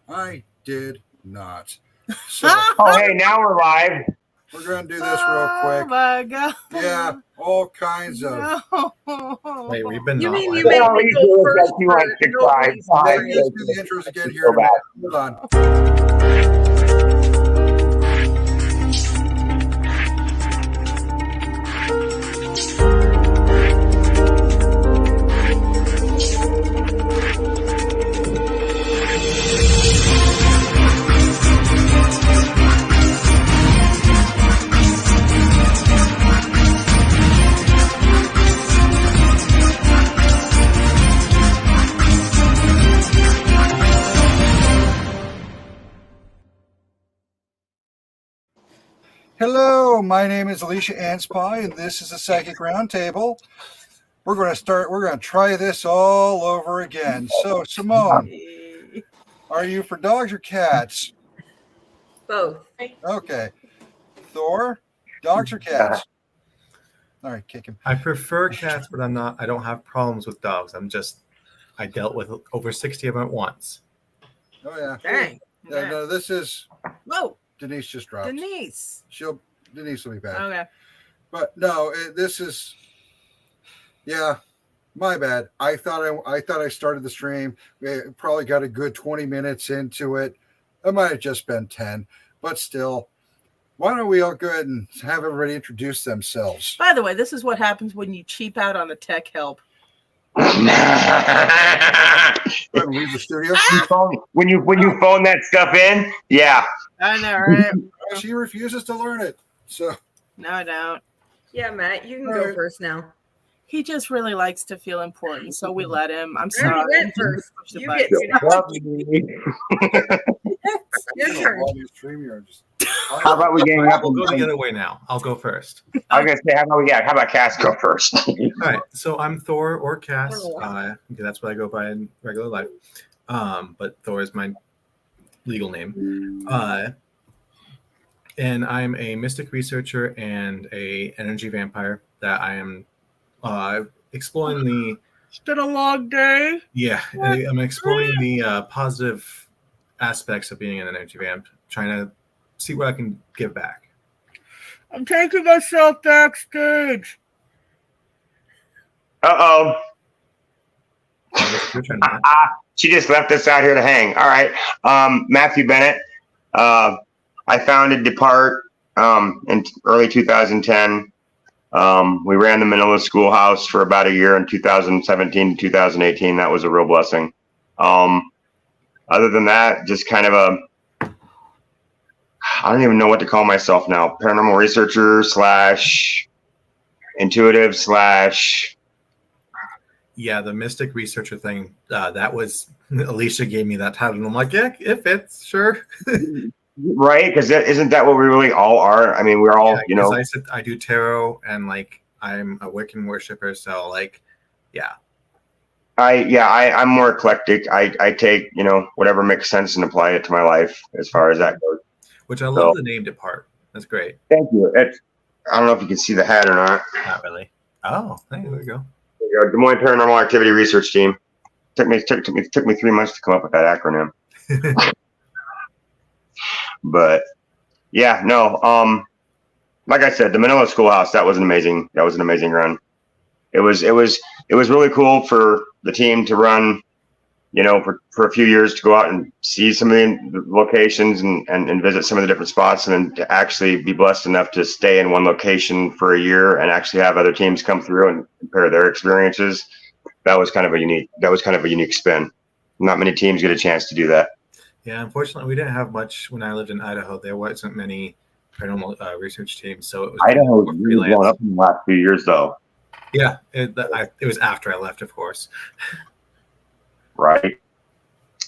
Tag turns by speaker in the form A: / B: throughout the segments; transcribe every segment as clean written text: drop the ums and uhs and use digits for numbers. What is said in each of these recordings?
A: I did not. So
B: Oh, hey, now we're live.
A: we're going to do this real quick.
C: Oh my God.
A: Yeah, all kinds of.
C: No.
D: Wait, we've been
E: You
D: not
E: mean
D: live.
E: you made
B: Well,
E: me
B: we
E: go
B: do
E: first
B: that. You
E: for
B: like to
E: no
B: cry.
E: reason?
A: Hey,
B: Hi.
A: let's do the intros again here
B: Go
A: in a minute.
B: back.
A: Hold on. Hello, my name is Alicia Anspy, and this is the Psychic Roundtable. We're going to try this all over again. So, Simone, are you for dogs or cats?
E: Both.
A: Okay. Thor, dogs or cats? All right, kick him.
D: I prefer cats, but I don't have problems with dogs. I dealt with over 60 of them at once.
A: Oh, yeah.
C: Dang.
A: Yeah, no, this is
C: Whoa,
A: Denise just dropped.
C: Denise.
A: Denise will be back.
C: Okay.
A: But no, this is, yeah, my bad. I thought I started the stream. We probably got a good 20 minutes into it. It might have just been 10, but still, why don't we all go ahead and have everybody introduce themselves?
C: By the way, this is what happens when you cheap out on the tech help.
A: Leave the studio.
B: When you phone that stuff in, yeah.
C: I know, right?
A: She refuses to learn it. So
C: No, I don't.
E: Yeah, Matt, you can
A: All
E: go
A: right.
E: first now.
C: He just really likes to feel important, so we let him. I'm
E: I already
C: sorry.
E: went first.
C: Push the
E: You
C: button.
E: get your turn.
B: How about we gang up?
D: We'll go the other way now. I'll go first.
B: I was gonna say, how about Cass go first?
D: All right. So I'm Thor or Cass. Because that's what I go by in regular life. But Thor is my legal name. And I'm a mystic researcher and a energy vampire that I am exploring the.
C: It's been a long day.
D: Yeah, I'm exploring the positive aspects of being an energy vamp, trying to see what I can give back.
C: I'm taking myself backstage.
B: Uh-oh.
D: Your turn, Matt.
B: She just left us out here to hang. All right. Matthew Bennett. I founded DPART in early 2010. We ran the Manila Schoolhouse for about a year in 2017 to 2018. That was a real blessing. Other than that, just kind of I don't even know what to call myself now. Paranormal researcher / intuitive /
D: Yeah, the mystic researcher thing. That was Alicia gave me that title, and I'm like, yeah, it fits, sure.
B: right, because isn't that what we really all are? I mean, we're all,
D: I said I do tarot, and I'm a Wiccan worshiper, so yeah.
B: I'm more eclectic. I take whatever makes sense and apply it to my life as far as that goes.
D: Which I love the name DPART. That's great.
B: Thank you. I don't know if you can see the hat or not.
D: Not really. Oh, there we go.
B: Des Moines Paranormal Activity Research Team. Took me 3 months to come up with that acronym. But yeah, no. Like I said, the Manila Schoolhouse, that was an amazing run. It was really cool for the team to run, for a few years, to go out and see some of the locations and visit some of the different spots, and then to actually be blessed enough to stay in one location for a year and actually have other teams come through and compare their experiences. That was kind of a unique spin. Not many teams get a chance to do that.
D: Yeah, unfortunately, we didn't have much when I lived in Idaho. There wasn't many paranormal research teams, so it was
B: Idaho really blown up in the last few years, though.
D: Yeah, it was after I left, of course.
B: Right.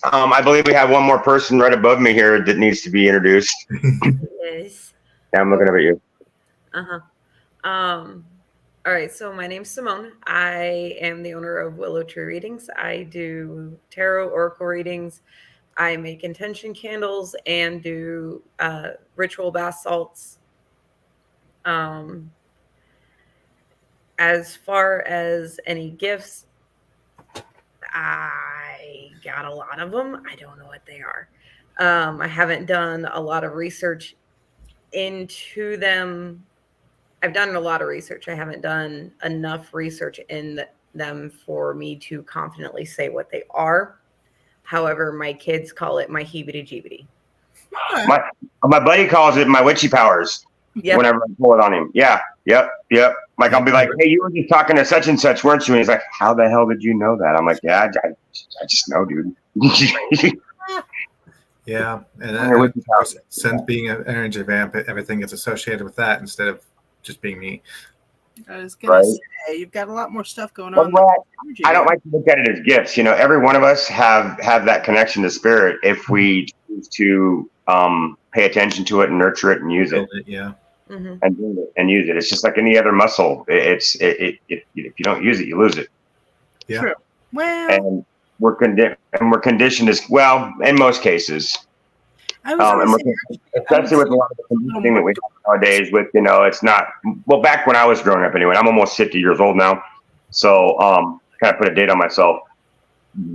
B: I believe we have one more person right above me here that needs to be introduced.
E: Yes.
B: Yeah, I'm looking up at you.
E: All right, so my name's Simone. I am the owner of Willow Tree Readings. I do tarot, oracle readings. I make intention candles and do ritual bath salts. As far as any gifts, I got a lot of them. I don't know what they are. I haven't done a lot of research into them. I've done a lot of research. I haven't done enough research in them for me to confidently say what they are. However, my kids call it my heebity-jeebity.
B: My buddy calls it my witchy powers.
E: Yep.
B: Whenever I pull it on him. Yeah. Yep. Like I'll be like, hey, you were just talking to such and such, weren't you? And he's like, how the hell did you know that? I'm like, yeah, I just know, dude.
D: Yeah, and
B: Yeah,
D: that,
B: with
D: of course, since being an energy vamp, everything gets associated with that instead of just being me.
C: I was gonna
B: Right.
C: say you've got a lot more stuff going
B: Well,
C: on.
B: I don't like to look at it as gifts. You know, every one of us have that connection to spirit if we choose to pay attention to it and nurture it and use it.
D: Yeah.
E: Mm-hmm.
B: And do it and use it. It's just like any other muscle. If you don't use it, you lose it.
D: Yeah.
C: True. Well,
B: And we're conditioned as well in most cases.
C: I was gonna
B: And
C: say,
B: especially with a lot of the conditioning that we have nowadays. With it's not well. Back when I was growing up, anyway, I'm almost 50 years old now, so kind of put a date on myself.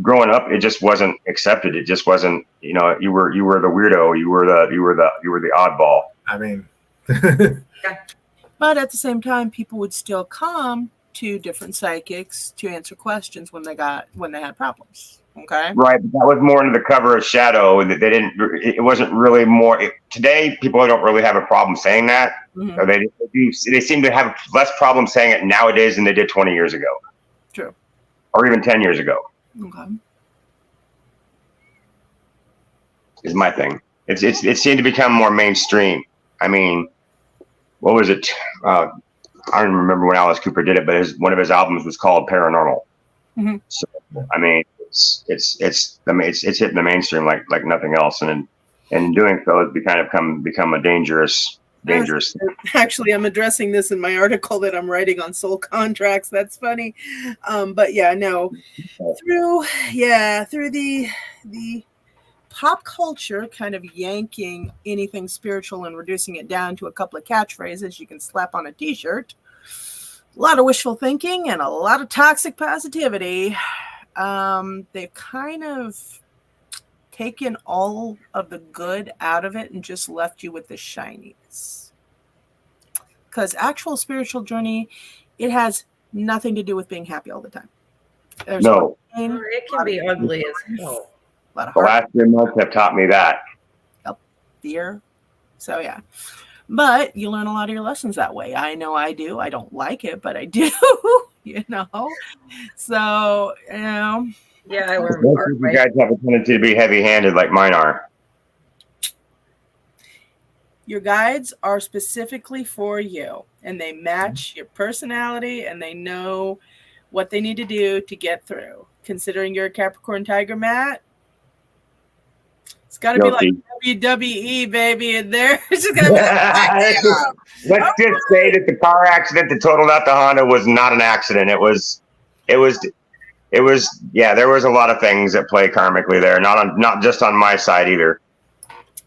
B: Growing up, it just wasn't accepted. It just wasn't. You were the weirdo. You were the oddball.
D: I mean,
C: but at the same time, people would still come to different psychics to answer questions when they had problems. Okay.
B: Right, but that was more under the cover of shadow. That they didn't. It wasn't really more. Today, people don't really have a problem saying that.
C: Mhm.
B: Or they seem to have less problem saying it nowadays than they did 20 years ago.
C: True.
B: Or even 10 years ago.
C: Okay.
B: Is my thing. It seemed to become more mainstream. I mean, what was it? I don't remember when Alice Cooper did it, but one of his albums was called Paranormal.
C: Mm-hmm.
B: So I mean, it's hitting the mainstream like nothing else, and in doing so, it's become a dangerous.
C: Actually, I'm addressing this in my article that I'm writing on soul contracts. That's funny, but yeah, no. Through the pop culture kind of yanking anything spiritual and reducing it down to a couple of catchphrases you can slap on a t-shirt, a lot of wishful thinking and a lot of toxic positivity. They've kind of taken all of the good out of it and just left you with the shinies. Because actual spiritual journey, it has nothing to do with being happy all the time. There's
B: No.
E: It can be ugly as hell.
C: A lot of
B: The
C: heart,
B: last 3 months have taught me that.
C: fear. So yeah. But you learn a lot of your lessons that way. I know I do. I don't like it, but I do. So,
E: Yeah, I learned
B: Most
E: hard
B: of you
E: way.
B: guys have a tendency to be heavy-handed like mine are.
C: your guides are specifically for you, and they match your personality, and they know what they need to do to get through. Considering you're a Capricorn Tiger, Matt, it's got to be like WWE, baby, in there. It's just gonna be
B: Let's just say that the car accident that totaled out the Honda was not an accident. It was. Yeah, there was a lot of things that play karmically there. Not just on my side either.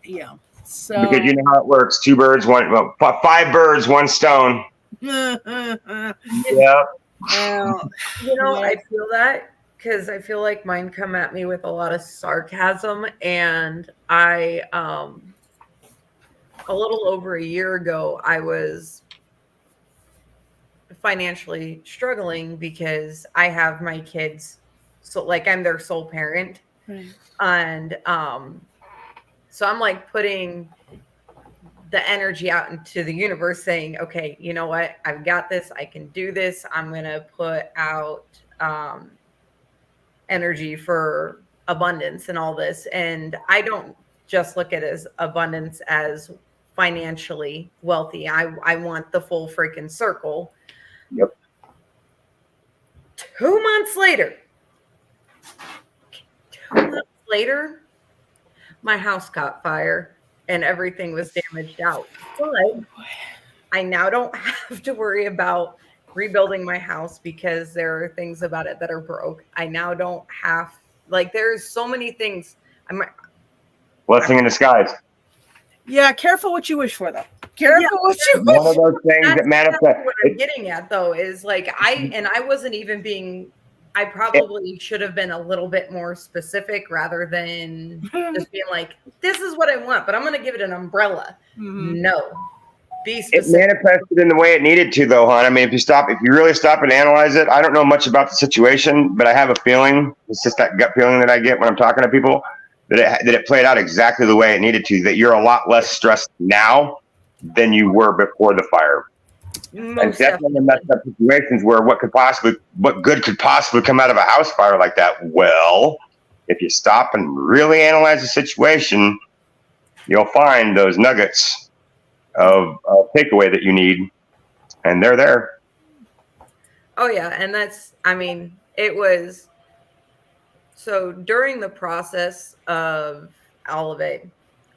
C: yeah. So
B: Because you know how it works: 2 birds, 5 birds, 1 stone. Yeah.
C: well,
E: I feel that because I feel like mine come at me with a lot of sarcasm, and I a little over a year ago I was financially struggling because I have my kids, so like I'm their sole parent,
C: right.
E: and so I'm like putting the energy out into the universe saying, okay, you know what? I've got this. I can do this. I'm going to put out energy for abundance and all this. And I don't just look at it as abundance as financially wealthy. I want the full freaking circle.
B: Yep.
E: 2 months later, my house caught fire and everything was damaged out. But I now don't have to worry about rebuilding my house because there are things about it that are broke. I now don't have, there's so many things.
B: Blessing in disguise.
C: Yeah, careful what you wish for, though. Careful what you
B: One
C: wish.
B: of those things that manifest.
E: What I'm getting at, though, is I wasn't even being I probably should have been a little bit more specific rather than just being like, this is what I want, but I'm going to give it an umbrella. No, be
B: It
E: specific.
B: manifested in the way it needed to, though, hon. I mean, if you really stop and analyze it, I don't know much about the situation, but I have a feeling, it's just that gut feeling that I get when I'm talking to people, that it played out exactly the way it needed to, that you're a lot less stressed now than you were before the fire. And definitely in messed up situations where what good could possibly come out of a house fire like that? Well, if you stop and really analyze the situation, you'll find those nuggets of takeaway that you need, and they're there.
E: Oh yeah, and it was so during the process of all of it,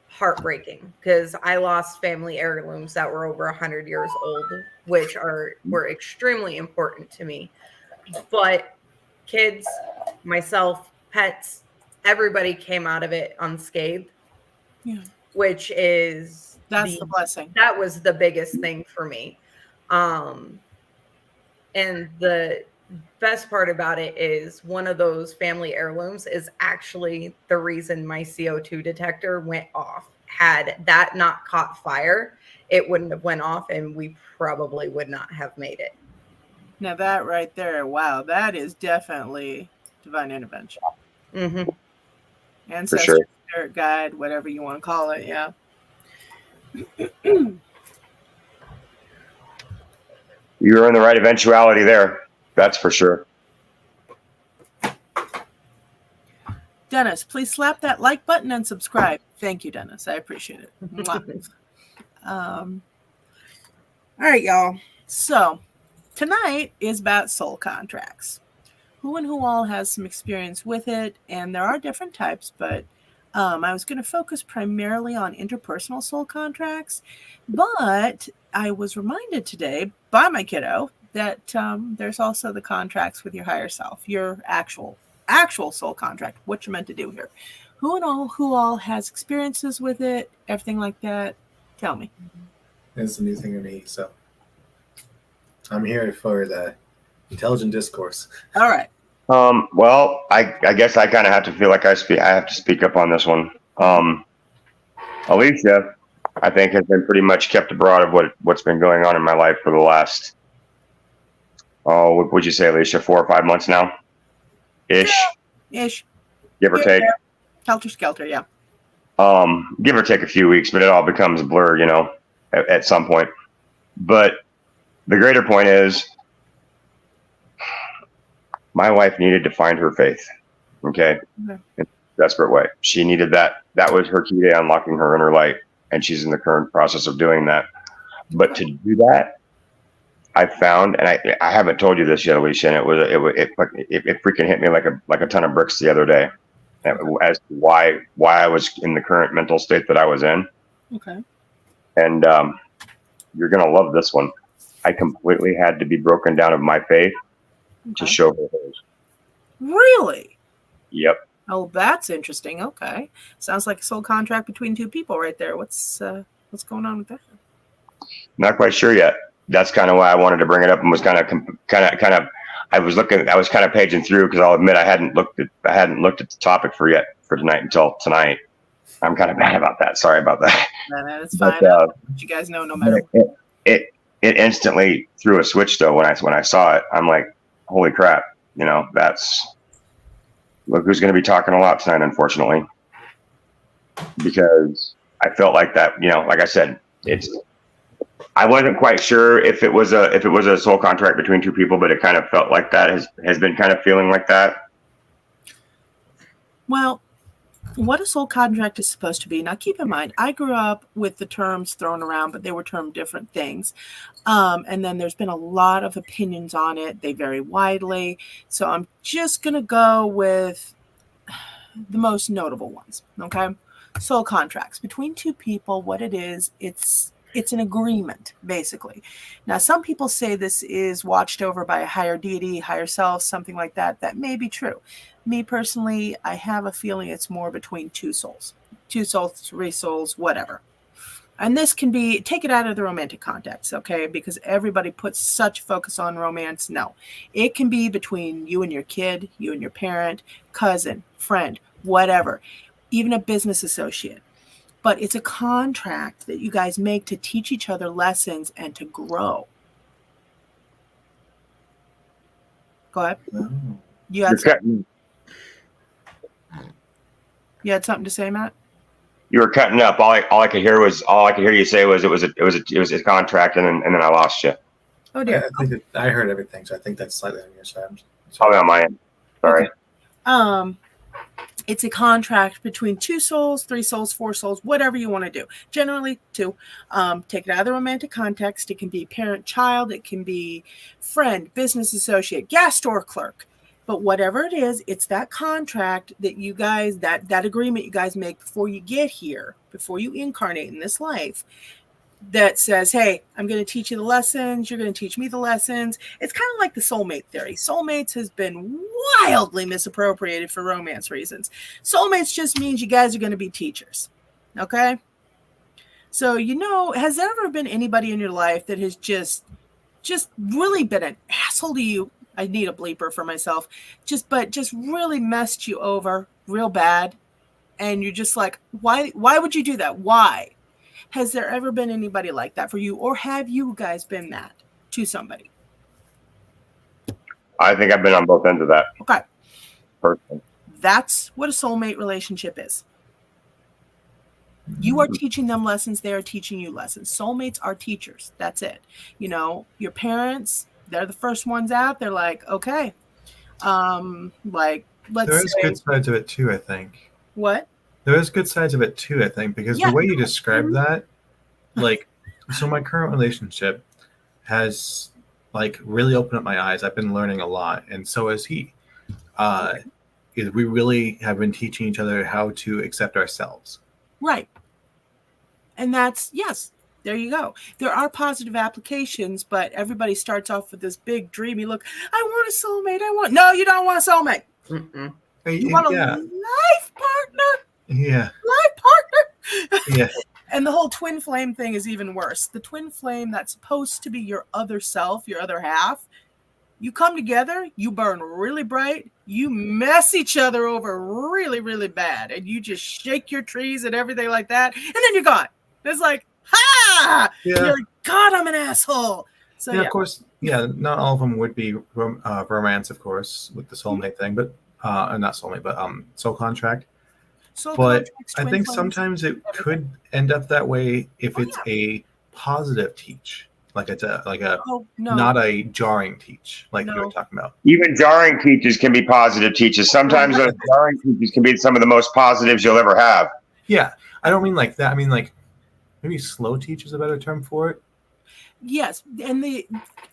E: heartbreaking, because I lost family heirlooms that were over 100 years old, which were extremely important to me. But kids, myself, pets, everybody came out of it unscathed.
C: Yeah.
E: Which is
C: the blessing.
E: That was the biggest thing for me. And the best part about it is one of those family heirlooms is actually the reason my CO2 detector went off. Had that not caught fire, it wouldn't have went off, and we probably would not have made it.
C: Now that right there, wow, that is definitely divine intervention.
E: Mm-hmm.
C: Ancestor,
B: sure.
C: Spirit guide, whatever you want to call it, yeah.
B: You're in the right eventuality there. That's for sure.
C: Dennis, please slap that like button and subscribe. Thank you, Dennis. I appreciate it. All right, y'all. So tonight is about soul contracts. Who and who all has some experience with it, and there are different types, but I was going to focus primarily on interpersonal soul contracts, but I was reminded today by my kiddo that there's also the contracts with your higher self, your actual soul contract, what you're meant to do here. Who all has experiences with it, everything like that. Tell me.
D: It's a new thing to me, so I'm here for the intelligent discourse.
C: All right.
B: Well, I guess I kind of have to feel like I have to speak up on this one. Alicia, I think, has been pretty much kept abroad of what's been going on in my life for the last, what would you say, Alicia, 4 or 5 months now? Ish. Give or take.
C: Helter skelter, yeah.
B: Give or take a few weeks, but it all becomes a blur, at some point. But the greater point is, my wife needed to find her faith, okay? In a desperate way. She needed that. That was her key to unlocking her inner light, and she's in the current process of doing that. But to do that, I found, and I haven't told you this yet, Alicia, and it freaking hit me like a ton of bricks the other day, as to why I was in the current mental state that I was in.
C: Okay.
B: And you're gonna love this one. I completely had to be broken down of my faith to show her hers.
C: Really?
B: Yep.
C: Oh, that's interesting. Okay. Sounds like a soul contract between two people right there. What's going on with that?
B: Not quite sure yet. That's kind of why I wanted to bring it up, and was kind of I was kind of paging through, because I'll admit I hadn't looked at the topic for tonight until tonight. I'm kind of mad about that. Sorry about that.
C: No, that's fine. But you guys know, no matter
B: it instantly threw a switch though when I saw it. I'm like, holy crap, look who's going to be talking a lot tonight, unfortunately, because I felt like that, like I said, I wasn't quite sure if it was a soul contract between two people, but it kind of felt like that, has been kind of feeling like that.
C: Well, what a soul contract is supposed to be. Now, keep in mind, I grew up with the terms thrown around, but they were termed different things. And then there's been a lot of opinions on it. They vary widely. So I'm just going to go with the most notable ones. Okay. Soul contracts between two people. What it is, it's an agreement, basically. Now, some people say this is watched over by a higher deity, higher self, something like that. That may be true. Me personally, I have a feeling it's more between two souls, 3 souls, whatever. And this can be, take it out of the romantic context, okay? Because everybody puts such focus on romance. No, it can be between you and your kid, you and your parent, cousin, friend, whatever, even a business associate. But it's a contract that you guys make to teach each other lessons and to grow. Go ahead.
D: Oh.
C: You had something to say, Matt?
B: You were cutting up. All I could hear you say was it was a contract, and then I lost you.
C: Oh dear.
D: I heard everything, so I think that's slightly on your side.
B: Probably on my end. Sorry.
C: Okay. It's a contract between 2 souls, 3 souls, 4 souls, whatever you want to do. Generally 2. Take it out of the romantic context. It can be parent-child. It can be friend, business associate, gas store clerk. But whatever it is, it's that contract that you guys, that agreement you guys make before you get here, before you incarnate in this life, that says, hey, I'm going to teach you the lessons. You're going to teach me the lessons. It's kind of like the soulmate theory. Soulmates has been wildly misappropriated for romance reasons. Soulmates just means you guys are going to be teachers. Okay? So, has there ever been anybody in your life that has just really been an asshole to you? I need a bleeper for myself. Just really messed you over real bad. And you're just like, why would you do that? Why? Has there ever been anybody like that for you? Or have you guys been that to somebody?
B: I think I've been on both ends of that.
C: Okay.
B: Person.
C: That's what a soulmate relationship is. You are teaching them lessons. They are teaching you lessons. Soulmates are teachers. That's it. Your parents, they're the first ones out. They're like, okay. Let's
D: There is good sides of it too, I think.
C: What?
D: There is good sides of it too, I think, because the way you describe that, so my current relationship has really opened up my eyes. I've been learning a lot, and so has he. We really have been teaching each other how to accept ourselves. Right.
C: And that's, yes, there you go. There are positive applications, but everybody starts off with this big dreamy look. I want a soulmate. No, you don't want a soulmate.
E: Mm-mm.
C: You want a life partner.
D: Yeah.
C: Life partner.
D: Yeah.
C: And the whole twin flame thing is even worse. The twin flame that's supposed to be your other self, your other half, you come together, you burn really bright, you mess each other over really, really bad, and you just shake your trees and everything like that, and then you're gone. It's like, ha!
D: Yeah.
C: You're like, God, I'm an asshole. So
D: yeah, of course, not all of them would be romance, of course, with the soulmate thing, but not soulmate, but soul contract. But I think sometimes it could end up that way if it's a positive teach, not a jarring teach, like you were talking about.
B: Even jarring teachers can be positive teachers. Sometimes those jarring teachers can be some of the most positives you'll ever have.
D: Yeah, I don't mean like that. I mean maybe slow teach is a better term for it.
C: Yes, and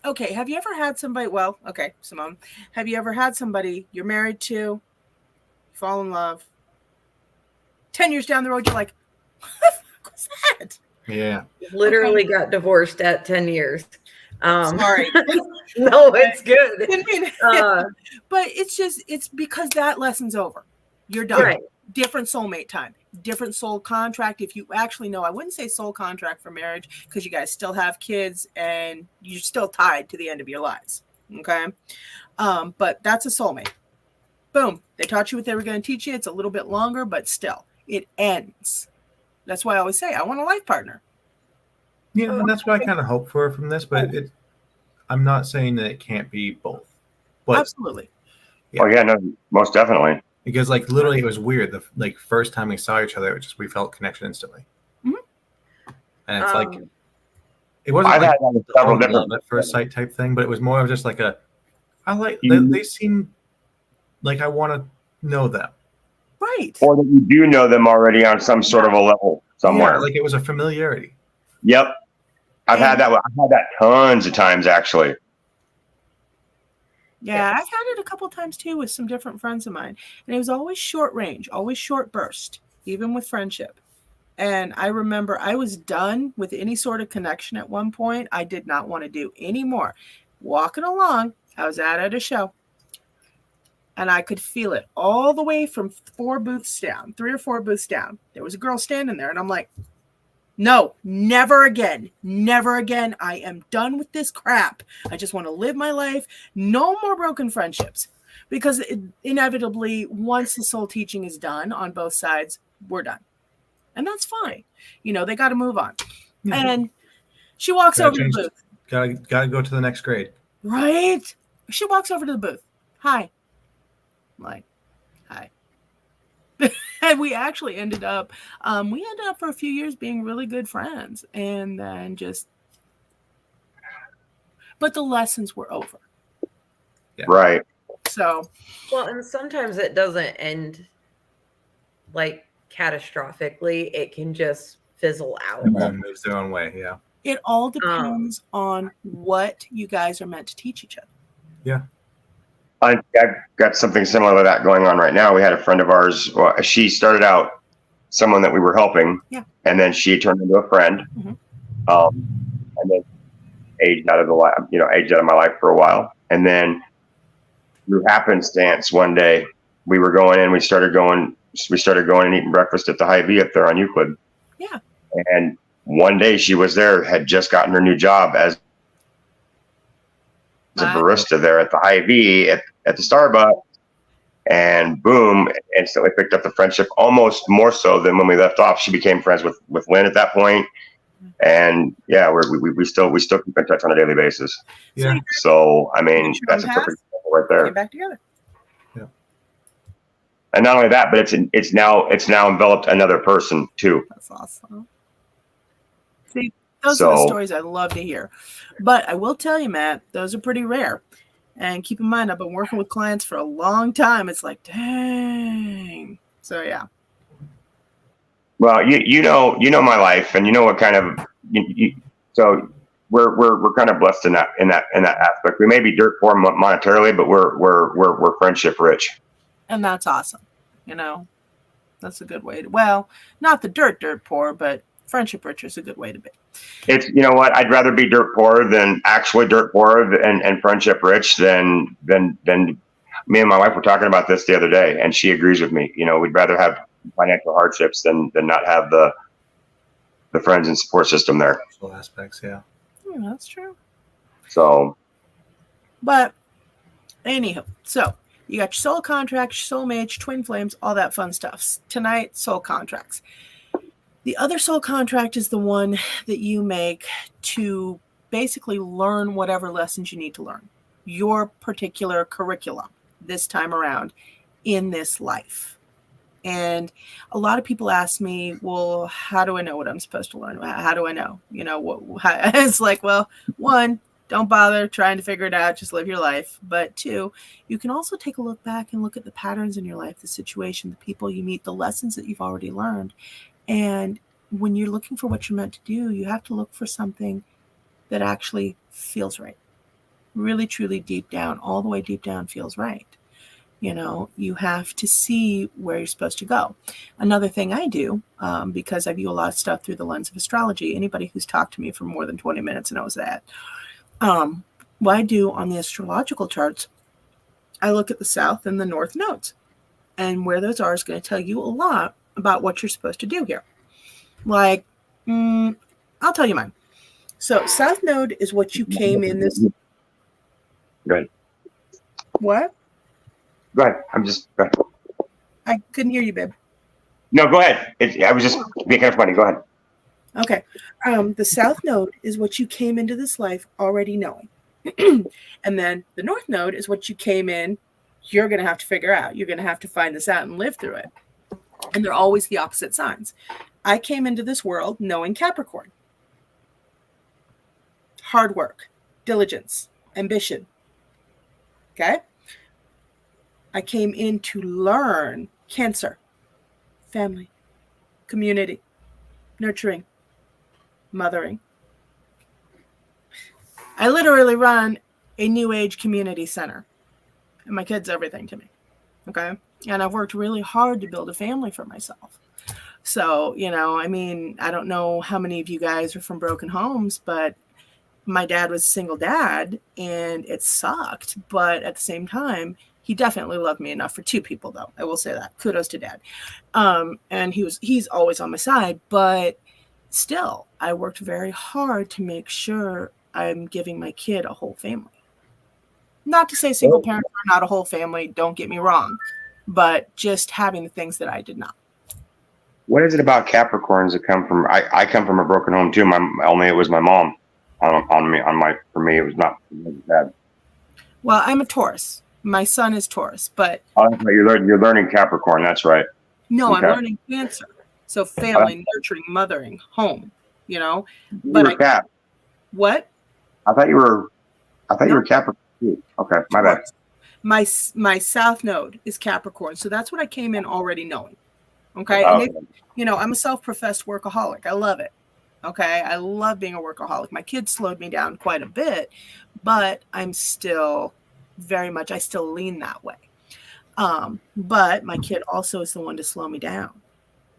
C: have you ever had somebody? Well, okay, Simone, have you ever had somebody you're married to, fall in love? 10 years down the road, you're like, what the fuck was that?
D: Yeah.
E: Literally got divorced at 10 years.
C: Sorry.
E: No, it's good.
C: But it's because that lesson's over. You're done. Right. Different soulmate time. Different soul contract. If you actually know, I wouldn't say soul contract for marriage because you guys still have kids and you're still tied to the end of your lives. Okay. But that's a soulmate. Boom. They taught you what they were going to teach you. It's a little bit longer, but still. It ends. That's why I always say I want a life partner.
D: Yeah, and that's what I kind of hope for from this, but I'm not saying that it can't be both. But,
C: absolutely.
B: Yeah. Oh yeah, no, most definitely.
D: Because literally it was weird. The first time we saw each other, we felt connection instantly. Mm-hmm. And it's it wasn't several different at first sight type thing, but it was more of just they seem like I want to know them.
C: Right.
B: Or that you do know them already on some sort of a level somewhere.
D: Yeah, it was a familiarity.
B: Yep. I've had that tons of times actually.
C: Yeah, I've had it a couple times too with some different friends of mine. And it was always short range, always short burst, even with friendship. And I remember I was done with any sort of connection at one point. I did not want to do any more. Walking along, I was at a show. And I could feel it all the way from 3 or 4 booths down. There was a girl standing there. And I'm like, No, never again. Never again. I am done with this crap. I just want to live my life. No more broken friendships. Because inevitably, once the soul teaching is done on both sides, we're done. And that's fine. You know, they got to move on.
D: Yeah.
C: And she walks over to the booth.
D: Gotta go to the next grade.
C: Right? She walks over to the booth. Hi. I'm like, hi. And we actually ended up for a few years being really good friends. And then but the lessons were over.
B: Yeah. Right.
C: So.
E: Well, and sometimes it doesn't end like catastrophically. It can just fizzle out.
D: Everyone moves their own way. Yeah.
C: It all depends on what you guys are meant to teach each other.
D: Yeah.
B: I've got something similar to that going on right now. We had a friend of ours. Well, she started out someone that we were helping, and then she turned into a friend, and then aged out of my life for a while. And then through happenstance, one day we were going in. We started going and eating breakfast at the Hy-Vee up there on Euclid.
C: Yeah.
B: And one day she was there, had just gotten her new job as a barista there at the Hy-Vee at the Starbucks, and boom, instantly picked up the friendship, almost more so than when we left off. She became friends with Lynn at that point, and yeah, we still keep in touch on a daily basis.
D: Yeah.
B: So I mean, that's a perfect example right there.
C: Get back together.
D: Yeah.
B: And not only that, but it's now enveloped another person too.
C: That's awesome. See, those are the stories I love to hear. But I will tell you, Matt, those are pretty rare. And keep in mind, I've been working with clients for a long time. It's like, dang. So yeah.
B: Well, you know my life, and you know what kind of so we're kind of blessed in that aspect. We may be dirt poor monetarily, but we're friendship rich.
C: And that's awesome. You know, that's a good way to. Well, not the dirt poor, but friendship rich is a good way to be.
B: It's, you know what, I'd rather be dirt poor than actually dirt poor and friendship rich than me and my wife were talking about this the other day, and she agrees with me. You know, we'd rather have financial hardships than not have the friends and support system there.
D: Social aspects, yeah.
C: That's true.
B: So,
C: but anywho, so you got your soul contracts, soul mage, twin flames, all that fun stuff. Tonight, soul contracts. The other soul contract is the one that you make to basically learn whatever lessons you need to learn. Your particular curriculum this time around in this life. And a lot of people ask me, well, how do I know what I'm supposed to learn? How do I know? You know, it's like, well, one, don't bother trying to figure it out. Just live your life. But two, you can also take a look back and look at the patterns in your life, the situation, the people you meet, the lessons that you've already learned. And when you're looking for what you're meant to do, you have to look for something that actually feels right. Really, truly deep down, all the way deep down feels right. You know, you have to see where you're supposed to go. Another thing I do, because I view a lot of stuff through the lens of astrology, anybody who's talked to me for more than 20 minutes knows that. What I do on the astrological charts, I look at the south and the north nodes. And where those are is going to tell you a lot about what you're supposed to do here. Like, I'll tell you mine. So south node is what you came in this.
B: Go ahead.
C: What?
B: Go ahead. Go ahead.
C: I couldn't hear you, babe.
B: No, go ahead. I was just being kind of funny. Go ahead.
C: Okay. The south node is what you came into this life already knowing. And then the north node is what you came in, you're going to have to figure out. You're going to have to find this out and live through it. And they're always the opposite signs. I came into this world knowing Capricorn. Hard work, diligence, ambition. Okay? I came in to learn Cancer, family, community, nurturing, mothering. I literally run a new age community center. And my kid's everything to me. Okay? And I've worked really hard to build a family for myself. So, you know, I mean, I don't know how many of you guys are from broken homes, but my dad was a single dad and it sucked. But at the same time, he definitely loved me enough for two people, though. I will say that. Kudos to Dad. And he's always on my side. But still, I worked very hard to make sure I'm giving my kid a whole family. Not to say single parents are not a whole family, don't get me wrong, but just having the things that I did not.
B: What is it about Capricorns that come from? I come from a broken home too. It was my mom. For me, it was not bad.
C: Well, I'm a Taurus. My son is Taurus, but
B: you're learning Capricorn. That's right.
C: No,
B: okay.
C: I'm learning Cancer. So family, nurturing, mothering, home. You know,
B: but Cap.
C: What?
B: I thought you were Capricorn too. Okay, my bad.
C: My South Node is Capricorn, so that's what I came in already knowing. Okay, and I'm a self-professed workaholic. I love it. Okay, I love being a workaholic. My kids slowed me down quite a bit, but I'm still I still lean that way. But my kid also is the one to slow me down.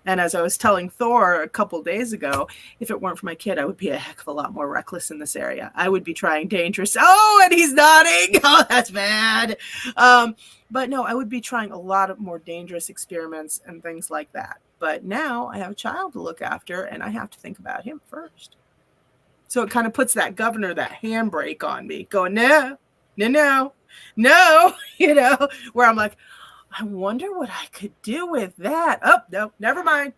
C: And as I was telling Thor a couple days ago, if it weren't for my kid, I would be a heck of a lot more reckless in this area. I would be trying dangerous. Oh, and he's nodding. Oh, that's bad. But no, I would be trying a lot of more dangerous experiments and things like that. But now I have a child to look after, and I have to think about him first. So it kind of puts that governor, that handbrake on me, going, no, where I'm like, I wonder what I could do with that. Oh, no, never mind.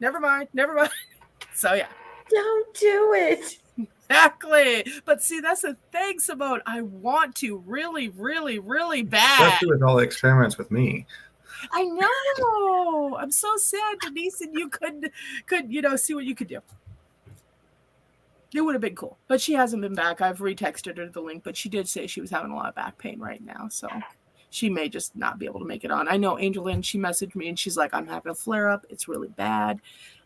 C: So, yeah.
E: Don't do it.
C: Exactly. But see, that's the thing, Simone. I want to really, really, really bad.
D: Especially with all the experiments with me.
C: I know. I'm so sad, Denise, and you could see what you could do. It would have been cool. But she hasn't been back. I've retexted her the link, but she did say she was having a lot of back pain right now. So she may just not be able to make it on. I know Angel Lynn, she messaged me and she's like, I'm having a flare up. It's really bad.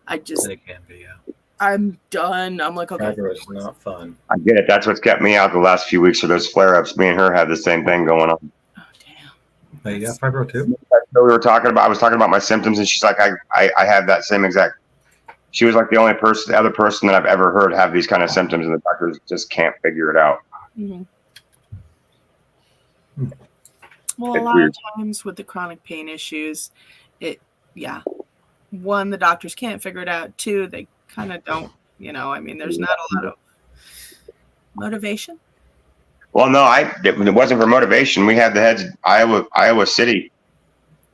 C: It
D: can be, yeah.
C: I'm done. I'm like, okay.
D: It's not fun.
B: I get it. That's what's kept me out the last few weeks of those flare ups. Me and her have the same thing going on.
C: Oh, damn.
D: But you got fibro too?
B: I was talking about my symptoms, and she's like, I have that same exact. She was like the other person that I've ever heard have these kind of symptoms, and the doctors just can't figure it out.
C: Mm-hmm. Well, a lot of times with the chronic pain issues, one, the doctors can't figure it out. Two, they kind of don't, there's not a lot of motivation.
B: Well, no, it wasn't for motivation. We had the heads of Iowa City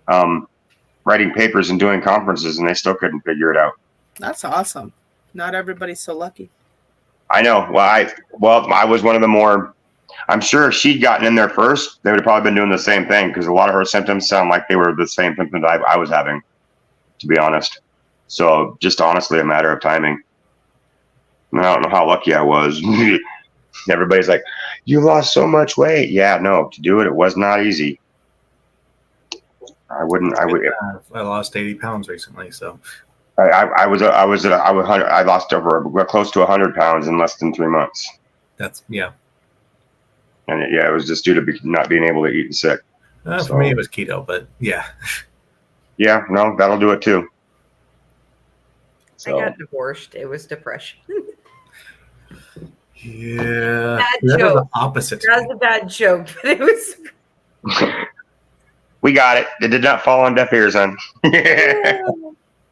B: writing papers and doing conferences, and they still couldn't figure it out.
C: That's awesome. Not everybody's so lucky.
B: I know. Well, I was one of the more. I'm sure if she'd gotten in there first, they would have probably been doing the same thing, because a lot of her symptoms sound like they were the same symptoms I was having, to be honest. So just honestly a matter of timing. I don't know how lucky I was. Everybody's like, you lost so much weight. Yeah, no, to do it was not easy. I lost 80 pounds recently, so. I lost over close to 100 pounds in less than 3 months.
D: Yeah.
B: And it was just due to not being able to eat and sick.
D: For me, it was keto, but yeah.
B: Yeah, no, that'll do it too.
E: So. I got divorced. It was depression.
D: Yeah.
E: Bad joke.
D: The opposite.
E: That was a bad joke, but it was.
B: We got it. It did not fall on deaf ears, hon.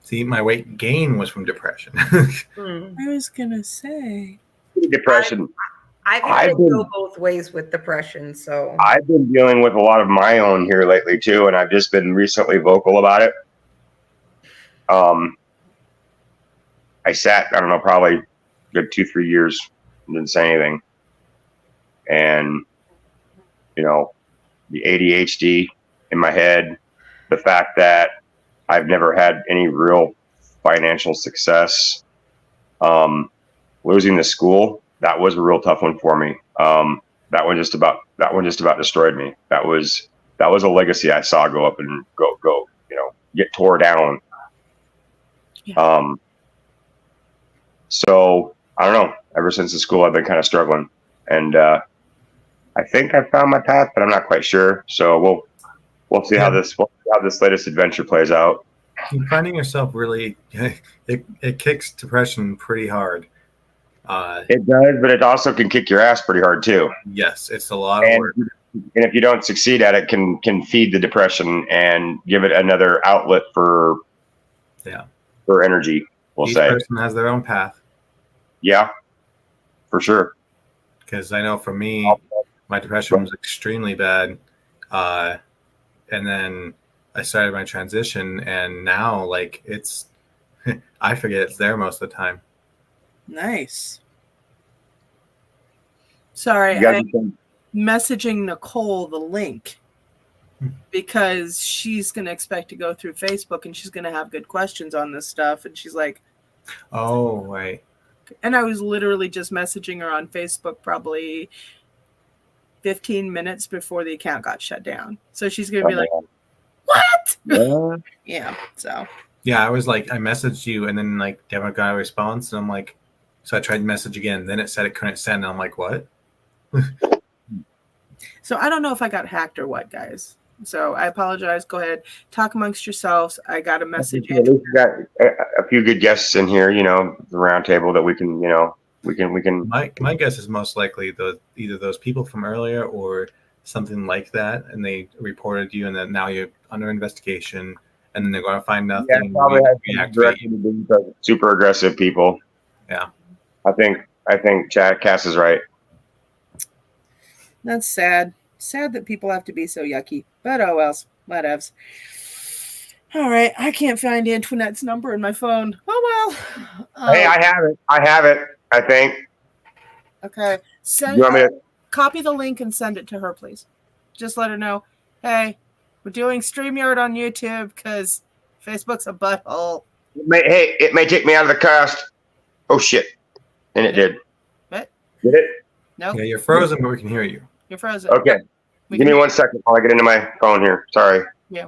D: See, my weight gain was from depression.
C: I was gonna say
B: depression.
E: I've had to go both ways with depression, so
B: I've been dealing with a lot of my own here lately too, and I've just been recently vocal about it. I sat, I don't know, probably a good 2-3 years and didn't say anything, and the ADHD in my head, the fact that I've never had any real financial success, losing the school. That was a real tough one for me. That one just about destroyed me. That was a legacy I saw go up and go, get tore down. Yeah. So I don't know. Ever since the school, I've been kind of struggling, and I think I found my path, but I'm not quite sure. So we'll see how this latest adventure plays out.
D: Finding yourself really, it kicks depression pretty hard.
B: It does, but it also can kick your ass pretty hard too.
D: Yes, it's a lot of work.
B: And if you don't succeed at it, can feed the depression and give it another outlet for energy. Each
D: person has their own path.
B: Yeah, for sure.
D: Because I know for me, my depression was extremely bad. And then I started my transition, and now like it's, I forget it's there most of the time.
C: Nice. Sorry,
B: You guys
C: I'm messaging Nicole the link because she's going to expect to go through Facebook and she's going to have good questions on this stuff. And she's like,
D: oh, right.
C: And I was literally just messaging her on Facebook probably 15 minutes before the account got shut down. So she's going to be like, what? Yeah. So.
D: Yeah, I was like, I messaged you and then like never got a response. And I'm like, so I tried to message again. Then it said it couldn't send. And I'm like, what?
C: So I don't know if I got hacked or what, guys. So I apologize. Go ahead. Talk amongst yourselves. I got a message.
B: At least we got a few good guests in here, you know, the round table that we can, you know, we can.
D: My guess is most likely either those people from earlier or something like that, and they reported you, and then now you're under investigation, and then they're going to find nothing.
B: Yeah, probably has directly to do with super aggressive people.
D: Yeah,
B: I think Cass is right.
C: That's sad. Sad that people have to be so yucky. But oh well, whatevs. All right, I can't find Antoinette's number in my phone. Oh well.
B: Hey, I have it. I think.
C: Okay.
B: You want me to
C: copy the link and send it to her, please? Just let her know. Hey, we're doing StreamYard on YouTube because Facebook's a butthole.
B: It may take me out of the cast. Oh shit! And it did.
C: What?
B: Did it?
C: No.
D: Yeah, you're frozen, but we can hear you.
C: You're frozen.
B: Okay. Give me 1 second while I get into my phone here. Sorry.
C: Yeah.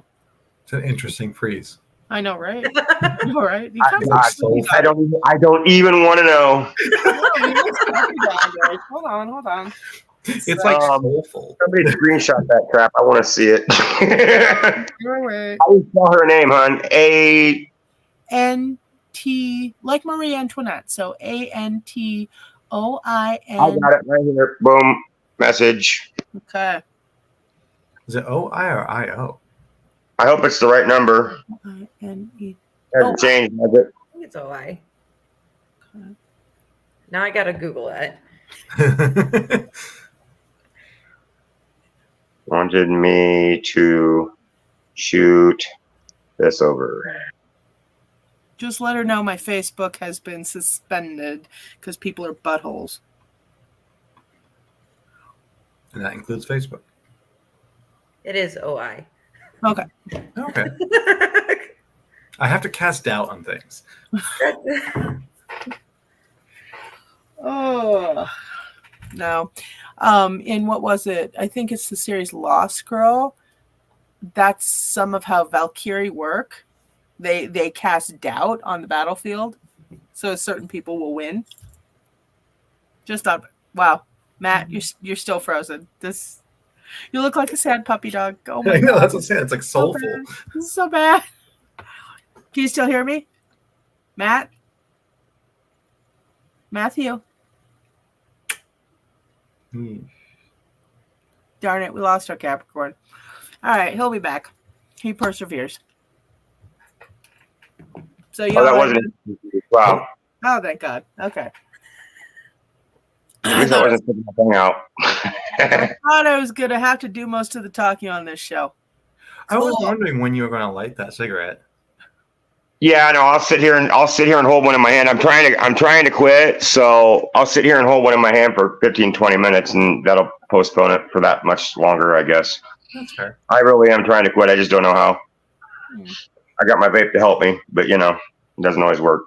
D: It's an interesting freeze.
C: I know, right? I know, right?
B: I don't even want to know.
C: Hold on.
D: It's like soulful.
B: Somebody screenshot that crap. I want to see it.
C: Wait.
B: How do you spell her name, hon?
C: A-N-T, like Marie Antoinette. So A-N-T-O-I-N.
B: I got it right here. Boom. Message.
C: Okay.
D: Is it O-I or I-O?
B: I hope it's the right number.
C: I-N-E.
B: Hasn't changed, has it?
E: I think it's OI. Okay. Now I gotta Google it.
B: Wanted me to shoot this over.
C: Just let her know my Facebook has been suspended because people are buttholes.
D: And that includes Facebook.
E: It is OI.
C: Okay.
D: Okay. I have to cast doubt on things.
C: Oh no. In what was it? I think it's the series Lost Girl. That's some of how Valkyrie work. They cast doubt on the battlefield, so certain people will win. Just thought, wow, Matt, you're still frozen. You look like a sad puppy dog. Oh my
D: I know,
C: God.
D: that's what I'm saying. It's like soulful.
C: So this is so bad. Can you still hear me, Matt? Matthew. Darn it, we lost our Capricorn. All right, he'll be back. He perseveres. So
B: that wasn't. Wow.
C: Oh, thank God. Okay.
B: At least I wasn't putting my thing out.
C: I thought I was going to have to do most of the talking on this show.
D: I was wondering when you were going to light that cigarette.
B: Yeah, no, I'll sit here and hold one in my hand. I'm trying to quit, so I'll sit here and hold one in my hand for 15, 20 minutes, and that'll postpone it for that much longer, I guess.
D: That's fair.
B: I really am trying to quit. I just don't know how. I got my vape to help me, but it doesn't always work.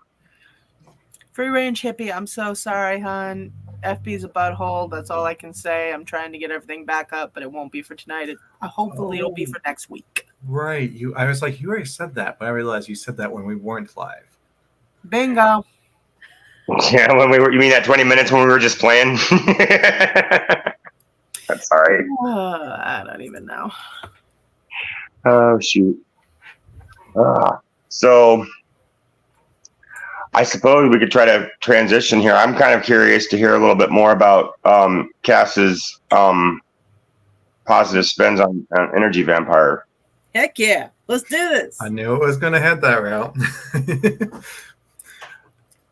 C: Free range hippie, I'm so sorry, hon. FB's a butthole. That's all I can say. I'm trying to get everything back up, but it won't be for tonight. Hopefully it'll be for next week.
D: Right. I was like, you already said that, but I realized you said that when we weren't live.
C: Bingo.
B: Yeah, you mean that 20 minutes when we were just playing? I'm sorry.
C: I don't even know.
B: Oh, shoot. So I suppose we could try to transition here. I'm kind of curious to hear a little bit more about Cass's positive spins on Energy Vampire.
C: Heck yeah. Let's do this.
D: I knew it was going to head that route.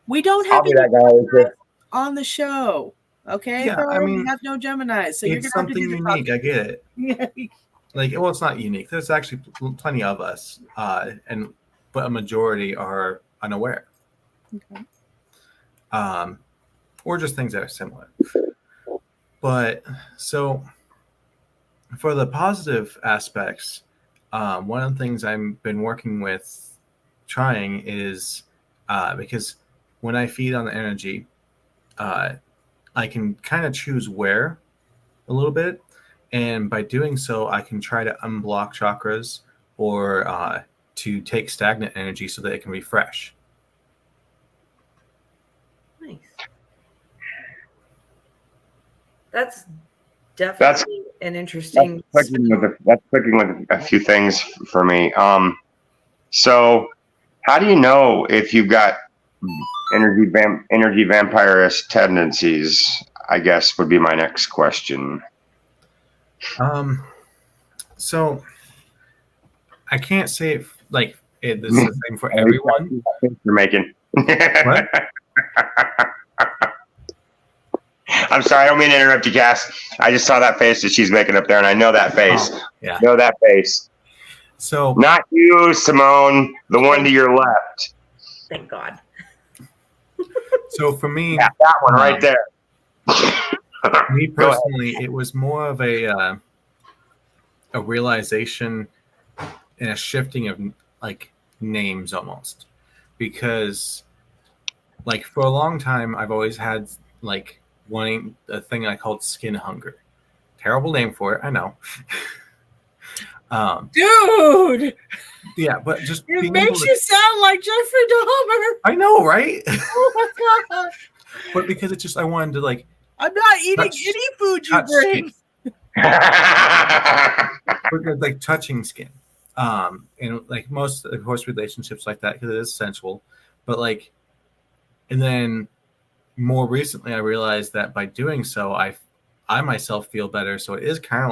C: We don't
B: I'll
C: have
B: be that guy.
C: on the show. Okay,
D: Yeah,
C: Thor,
D: I mean,
C: we have no Geminis, so you're
D: it's
C: gonna have to
D: something
C: do the
D: unique. I get it.
C: talking.
D: Like, well, it's not unique. There's actually plenty of us, but a majority are unaware,
C: Okay.
D: or just things that are similar. But so, for the positive aspects, one of the things I've been working with, trying is because when I feed on the energy, I can kind of choose where a little bit. And by doing so, I can try to unblock chakras or to take stagnant energy so that it can refresh.
E: Nice. That's definitely an interesting.
B: That's clicking with a few things for me. So how do you know if you've got energy vampirist tendencies? I guess would be my next question.
D: So I can't say it like this is the same for everyone.
B: You're making.
D: What?
B: I'm sorry, I don't mean to interrupt you, Cass. I just saw that face that she's making up there, and I know that face.
D: Oh, yeah.
B: Know that face.
D: So
B: not you, Simone, the one to your left.
E: Thank God.
D: So for me,
B: yeah, that one right there.
D: Me personally, it was more of a realization and a shifting of like names almost, because like for a long time I've always had like wanting a thing I called skin hunger. Terrible name for it, I know.
C: Dude,
D: yeah, but just
C: it makes you sound like Jeffrey Dahmer.
D: I know, right?
C: Oh my god!
D: But because it's just I wanted to like.
C: I'm not eating any food you bring.
D: Like touching skin, and like most of course relationships like that because it is sensual, but like, and then more recently I realized that by doing so I myself feel better, so it is kind of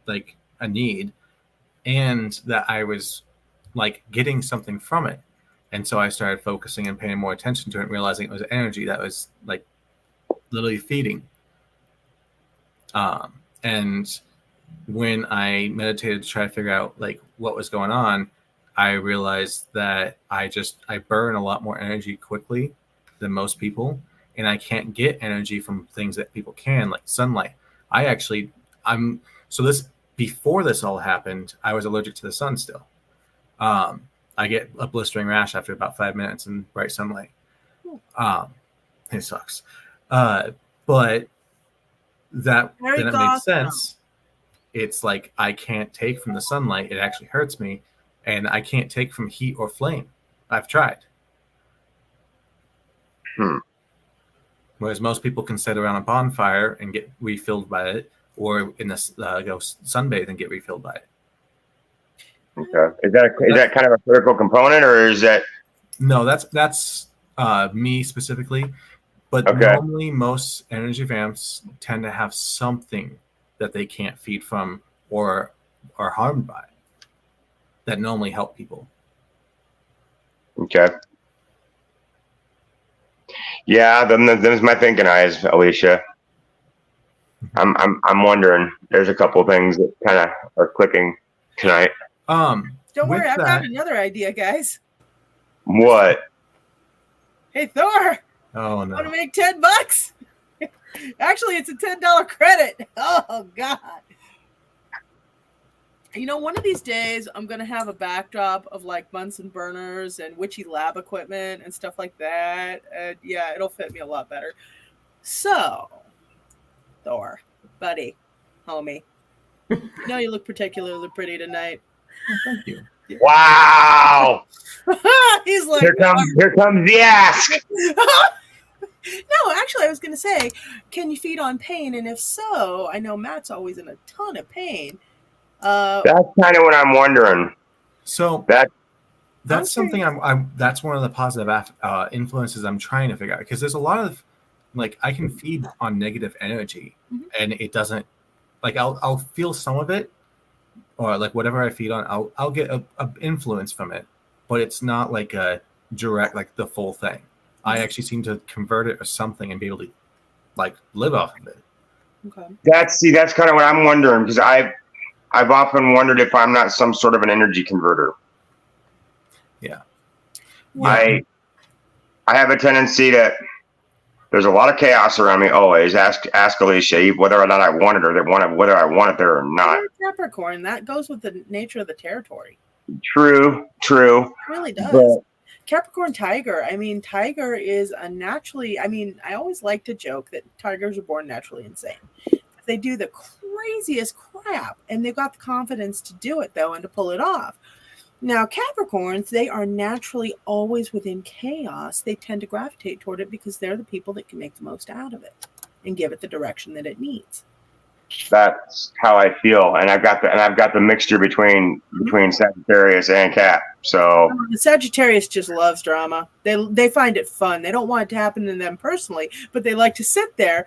D: like a need, and that I was like getting something from it, and so I started focusing and paying more attention to it and realizing it was energy that was like literally feeding. And when I meditated to try to figure out like what was going on, I realized that I burn a lot more energy quickly than most people, and I can't get energy from things that people can, like sunlight. Before this all happened, I was allergic to the sun still. I get a blistering rash after about 5 minutes in bright sunlight. It sucks. But then it made sense. It's like I can't take from the sunlight. It actually hurts me. And I can't take from heat or flame. I've tried. Whereas most people can sit around a bonfire and get refilled by it, or in the go sunbathe and get refilled by it.
B: Okay. Is that kind of a critical component, or is that?
D: No, that's me specifically. But normally most energy vamps tend to have something that they can't feed from or are harmed by that normally help people.
B: Okay. Yeah, them's my thinking eyes, Alicia. I'm wondering. There's a couple of things that kind of are clicking tonight.
C: Don't worry, I've got another idea, guys.
B: What?
C: Hey, Thor.
D: Oh no!
C: Want to make $10? Actually, it's a $10 credit. Oh God! You know, one of these days I'm gonna have a backdrop of like Bunsen burners and witchy lab equipment and stuff like that. And yeah, it'll fit me a lot better. So, Thor, buddy, homie, you look particularly pretty tonight.
D: Oh, thank you.
B: Wow!
C: He's like,
B: here comes the ask.
C: No, actually, I was going to say, can you feed on pain? And if so, I know Matt's always in a ton of pain.
B: That's kind of what I'm wondering.
D: So that's something that's one of the positive influences I'm trying to figure out, because there's a lot of like I can feed on negative energy, and it doesn't like I'll feel some of it, or like whatever I feed on, I'll get a influence from it, but it's not like a direct like the full thing. I actually seem to convert it or something and be able to like live off of it.
C: Okay.
B: That's kind of what I'm wondering, because I've often wondered if I'm not some sort of an energy converter.
D: Yeah.
B: I have a tendency that there's a lot of chaos around me always. Ask Alicia whether or not I want it, or whether I want it there or not.
C: You're a Capricorn. That goes with the nature of the territory.
B: True.
C: It really does.
B: But
C: Capricorn tiger. I mean, tiger is a naturally. I mean, I always like to joke that tigers are born naturally insane. They do the craziest crap, and they've got the confidence to do it though, and to pull it off. Now, Capricorns, they are naturally always within chaos. They tend to gravitate toward it because they're the people that can make the most out of it and give it the direction that it needs.
B: that's how I feel, and I've got the mixture between Sagittarius and Cap. So
C: The Sagittarius just loves drama. They find it fun. They don't want it to happen to them personally, but they like to sit there,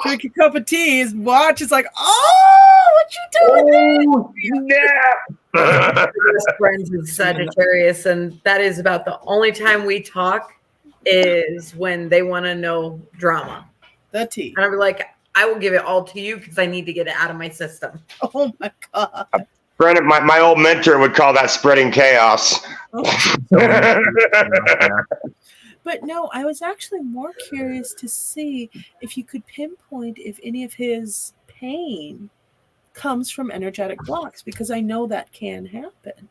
C: drink a cup of tea, and watch. It's like, oh, what you doing?
B: yeah.
E: Best friends with Sagittarius, and that is about the only time we talk is when they want to know drama.
C: The tea.
E: And I'm like, I will give it all to you because I need to get it out of my system.
C: Oh my God.
B: Friend of my old mentor would call that spreading chaos.
C: But no, I was actually more curious to see if you could pinpoint if any of his pain comes from energetic blocks, because I know that can happen.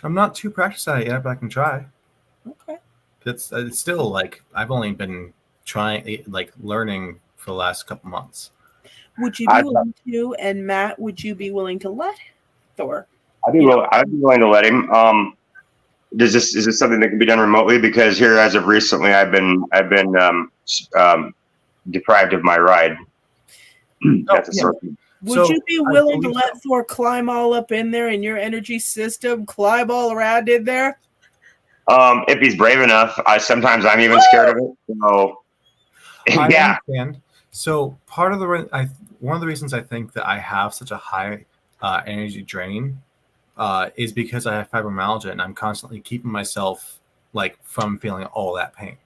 D: I'm not too practiced at it yet, but I can try.
C: Okay.
D: It's still like I've only been trying, like learning for the last couple months.
C: Would you be willing to, and Matt, would you be willing to let Thor?
B: I'd be willing to let him. Is this something that can be done remotely? Because here, as of recently, I've been deprived of my ride. That's a sort of.
C: Would you be willing to let Thor climb all up in there in your energy system, climb all around in there?
B: If he's brave enough. Sometimes I'm even scared of it. So, yeah.
D: I understand. So one of the reasons I think that I have such a high energy drain is because I have fibromyalgia, and I'm constantly keeping myself like from feeling all that pain.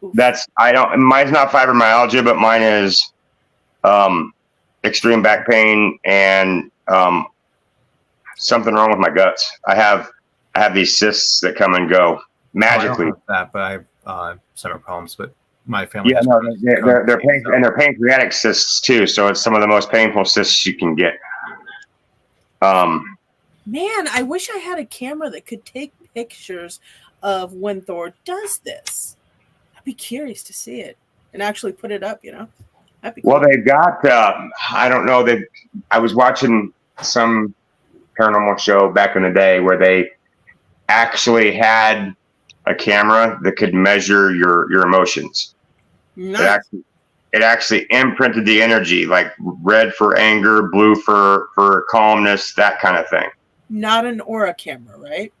D: Mine's not fibromyalgia, but mine is extreme back pain and something wrong with my guts. I have these cysts that come and go magically. I don't have that, but I have several problems. But my family.
B: Yeah, no, they're painful, and they're pancreatic cysts too. So it's some of the most painful cysts you can get.
C: Man, I wish I had a camera that could take pictures of when Thor does this. I'd be curious to see it and actually put it up, That'd be cool.
B: Well, they've got, I don't know, I was watching some paranormal show back in the day where they actually had a camera that could measure your emotions.
C: Nice.
B: It actually imprinted the energy, like red for anger, blue for calmness, that kind of thing.
C: Not an aura camera, right?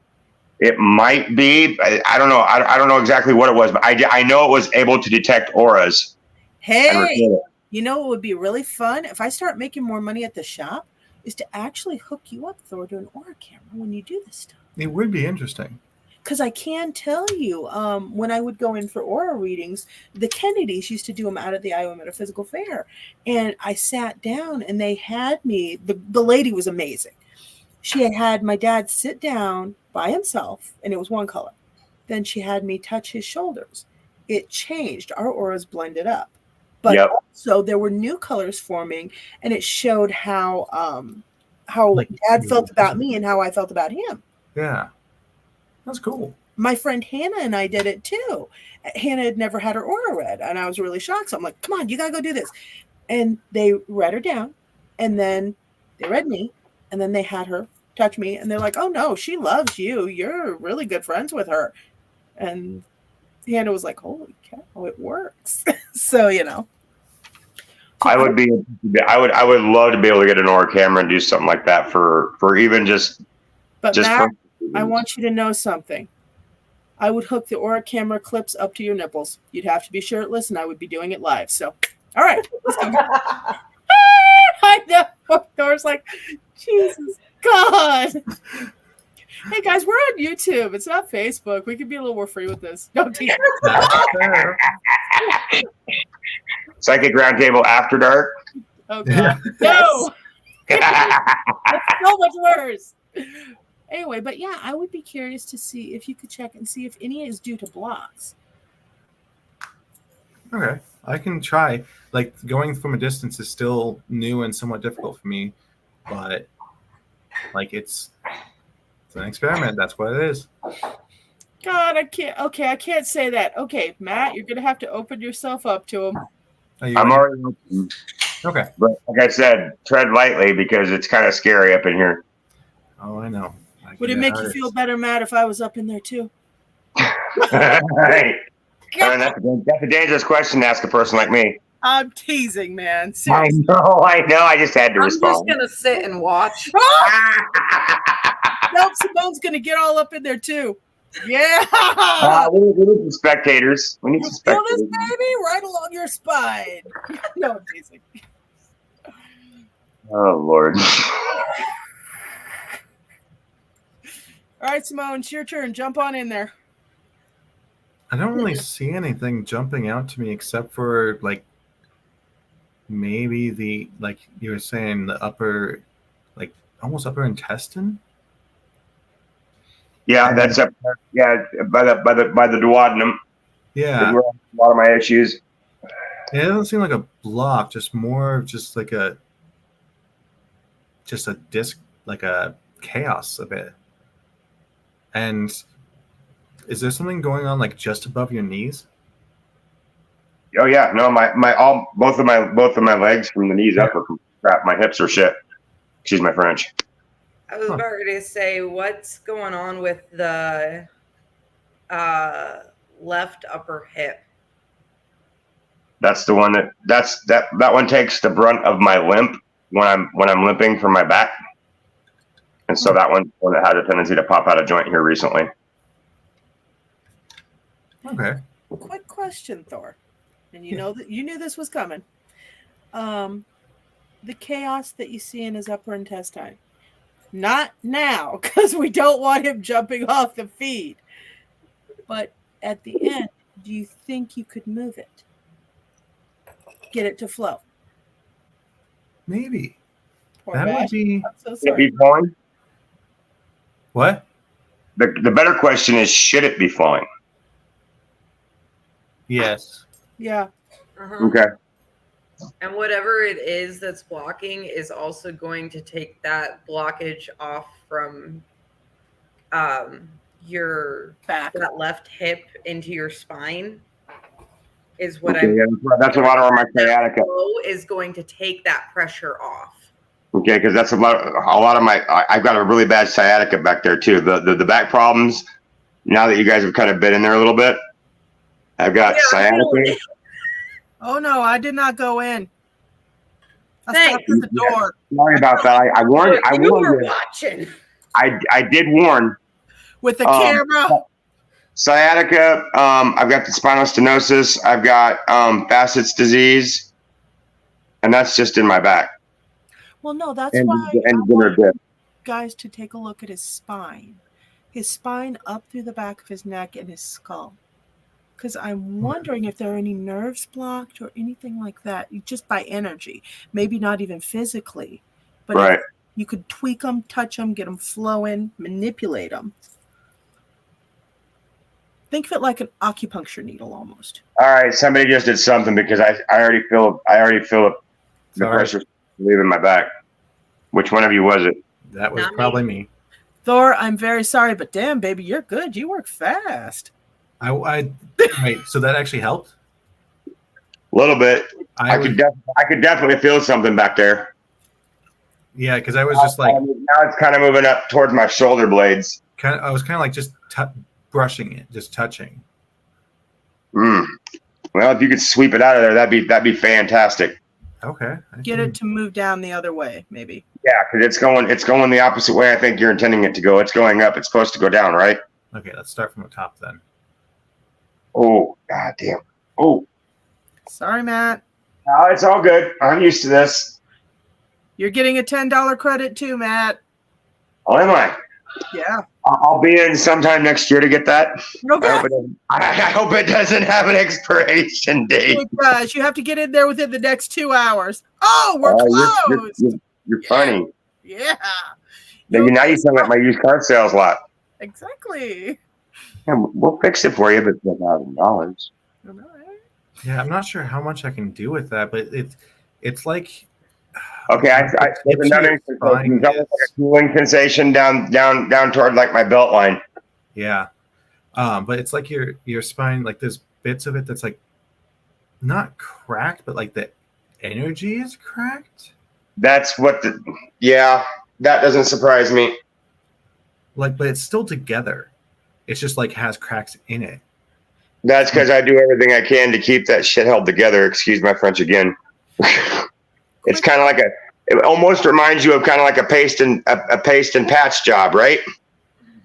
B: It might be. I don't know. I don't know exactly what it was, but I know it was able to detect auras.
C: Hey, you know what would be really fun? If I start making more money at the shop, is to actually hook you up, Thor, to an aura camera when you do this stuff.
D: It would be interesting.
C: Because I can tell you, when I would go in for aura readings, the Kennedys used to do them out at the Iowa Metaphysical Fair. And I sat down and they had me, the lady was amazing. She had my dad sit down by himself, and it was one color. Then she had me touch his shoulders. It changed. Our auras blended up. But also there were new colors forming, and it showed how Dad felt about me and how I felt about him.
D: Yeah. That's cool.
C: My friend Hannah and I did it too. Hannah had never had her aura read, and I was really shocked. So I'm like, come on, you got to go do this. And they read her down, and then they read me, and then they had her touch me, and they're like, oh no, she loves you. You're really good friends with her. And Hannah was like, holy cow, it works. So,
B: I would love to be able to get an aura camera and do something like that for even just.
C: But Matt, I want you to know something. I would hook the aura camera clips up to your nipples. You'd have to be shirtless, and I would be doing it live. So, all right. Let's go. I know. Thor's like, Jesus God. Hey guys, we're on YouTube. It's not Facebook. We can be a little more free with this. No, tease.
B: Psychic Roundtable After Dark.
C: Oh god, no. That's so much worse. Anyway, but yeah, I would be curious to see if you could check and see if any is due to blocks.
D: Okay, I can try. Like going from a distance is still new and somewhat difficult for me, but like it's an experiment. That's what it is.
C: God, I can't. Okay, I can't say that. Okay, Matt, you're gonna have to open yourself up to him.
B: I'm already
D: okay.
B: But like I said, tread lightly because it's kind of scary up in here.
D: Oh, I know.
C: Would it make you feel better, Matt, if I was up in there too?
B: Right. I mean, that's a dangerous question to ask a person like me.
C: I'm teasing, man. Seriously.
B: I know. I just had to respond.
E: I'm just gonna sit and watch.
C: Nope, Simone's gonna get all up in there too. Yeah.
B: We need some spectators. We need some
C: Feel
B: spectators.
C: this, baby, right along your spine. No, I'm teasing.
B: Oh Lord.
C: All right, Simone, it's your turn. Jump on in there.
D: I don't really see anything jumping out to me except for like maybe the, like you were saying, the upper, like almost upper intestine.
B: Yeah, that's up. Yeah, by the duodenum.
D: Yeah,
B: Where a lot of my issues.
D: it doesn't seem like a block, just more of just like a disc, like a chaos a bit. And is there something going on like just above your knees?
B: Oh yeah, no, both of my legs from the knees up are crap. My hips are shit. Excuse my French.
E: I was about to say, what's going on with the left upper hip?
B: That's the one that one takes the brunt of my limp when I'm limping from my back, and so that one's one that had a tendency to pop out of joint here recently.
D: Okay.
C: Quick question, Thor. And you know that you knew this was coming. The chaos that you see in his upper intestine. Not now, because we don't want him jumping off the feed. But at the end, do you think you could move it? Get it to flow?
D: Maybe.
C: Poor
D: That would
C: Bash.
D: be.
C: I'm so
B: Should it
C: sorry.
B: be flowing?
D: What?
B: The better question is, should it be flowing?
D: Yes.
C: Yeah.
E: Uh-huh.
B: Okay.
E: And whatever it is that's blocking is also going to take that blockage off from your
C: Back.
E: that left hip into your spine. Is what
B: Okay,
E: I'm.
B: yeah, that's a lot of my sciatica.
E: Flow is going to take that pressure off.
B: Okay, because that's a lot of my. I've got a really bad sciatica back there too. The back problems. Now that you guys have kind of been in there a little bit, I've got sciatica.
C: Oh no, I did not go in. I
E: Thanks.
C: stopped at the door.
B: Sorry about that. I warned. I
E: You were
B: warned you.
E: watching.
B: I did warn.
C: With the camera.
B: Sciatica. I've got the spinal stenosis. I've got Facet's disease, and that's just in my back.
C: Well, no, that's
B: And
C: why I
B: dinner
C: want
B: dip.
C: guys to take a look at his spine. His spine up through the back of his neck and his skull. Because I'm wondering if there are any nerves blocked or anything like that, just by energy. Maybe not even physically. But
B: Right.
C: you could tweak them, touch them, get them flowing, manipulate them. Think of it like an acupuncture needle almost.
B: All right, somebody just did something because I already feel the
D: Sorry.
B: pressure leaving my back. Which one of you was it?
D: That was
E: Not
D: probably me.
C: Thor, I'm very sorry, but damn, baby, you're good. You work fast.
D: Wait, so that actually helped?
B: A little bit. I
D: was-
B: could definitely feel something back there.
D: Yeah, because I was just like,
B: Now it's kind of moving up towards my shoulder blades.
D: I was kind of like just brushing it, just touching.
B: Well, if you could sweep it out of there, that'd be fantastic.
D: Okay.
C: Get it to move down the other way, maybe.
B: Yeah, because it's going the opposite way. I think you're intending it to go. It's going up. It's supposed to go down, right?
D: Okay, let's start from the top then.
B: Oh, god damn. Oh,
C: Sorry, Matt.
B: no, it's all good. I'm used to this.
C: You're getting a $10 credit too, Matt.
B: Oh, am I?
C: Yeah.
B: I'll be in sometime next year to get that.
C: Okay.
B: I hope it doesn't have an expiration date.
C: It does. You have to get in there within the next 2 hours. Oh, we're closed.
B: You're funny.
C: Yeah.
B: Now you sound like my used car sales lot.
C: Exactly.
B: Yeah, we'll fix it for you, but it's $1,000.
D: Yeah, I'm not sure how much I can do with that, but it's like.
B: Okay, there's another sensation. It's almost like a cooling sensation down toward like my belt line.
D: Yeah, but it's like your spine, like there's bits of it that's like not cracked, but like the energy is cracked.
B: That's what that doesn't surprise me.
D: Like, but it's still together. It's just like has cracks in it.
B: That's because I do everything I can to keep that shit held together. Excuse my French again. It's kind of like it almost reminds you of kind of like a paste and patch job, right?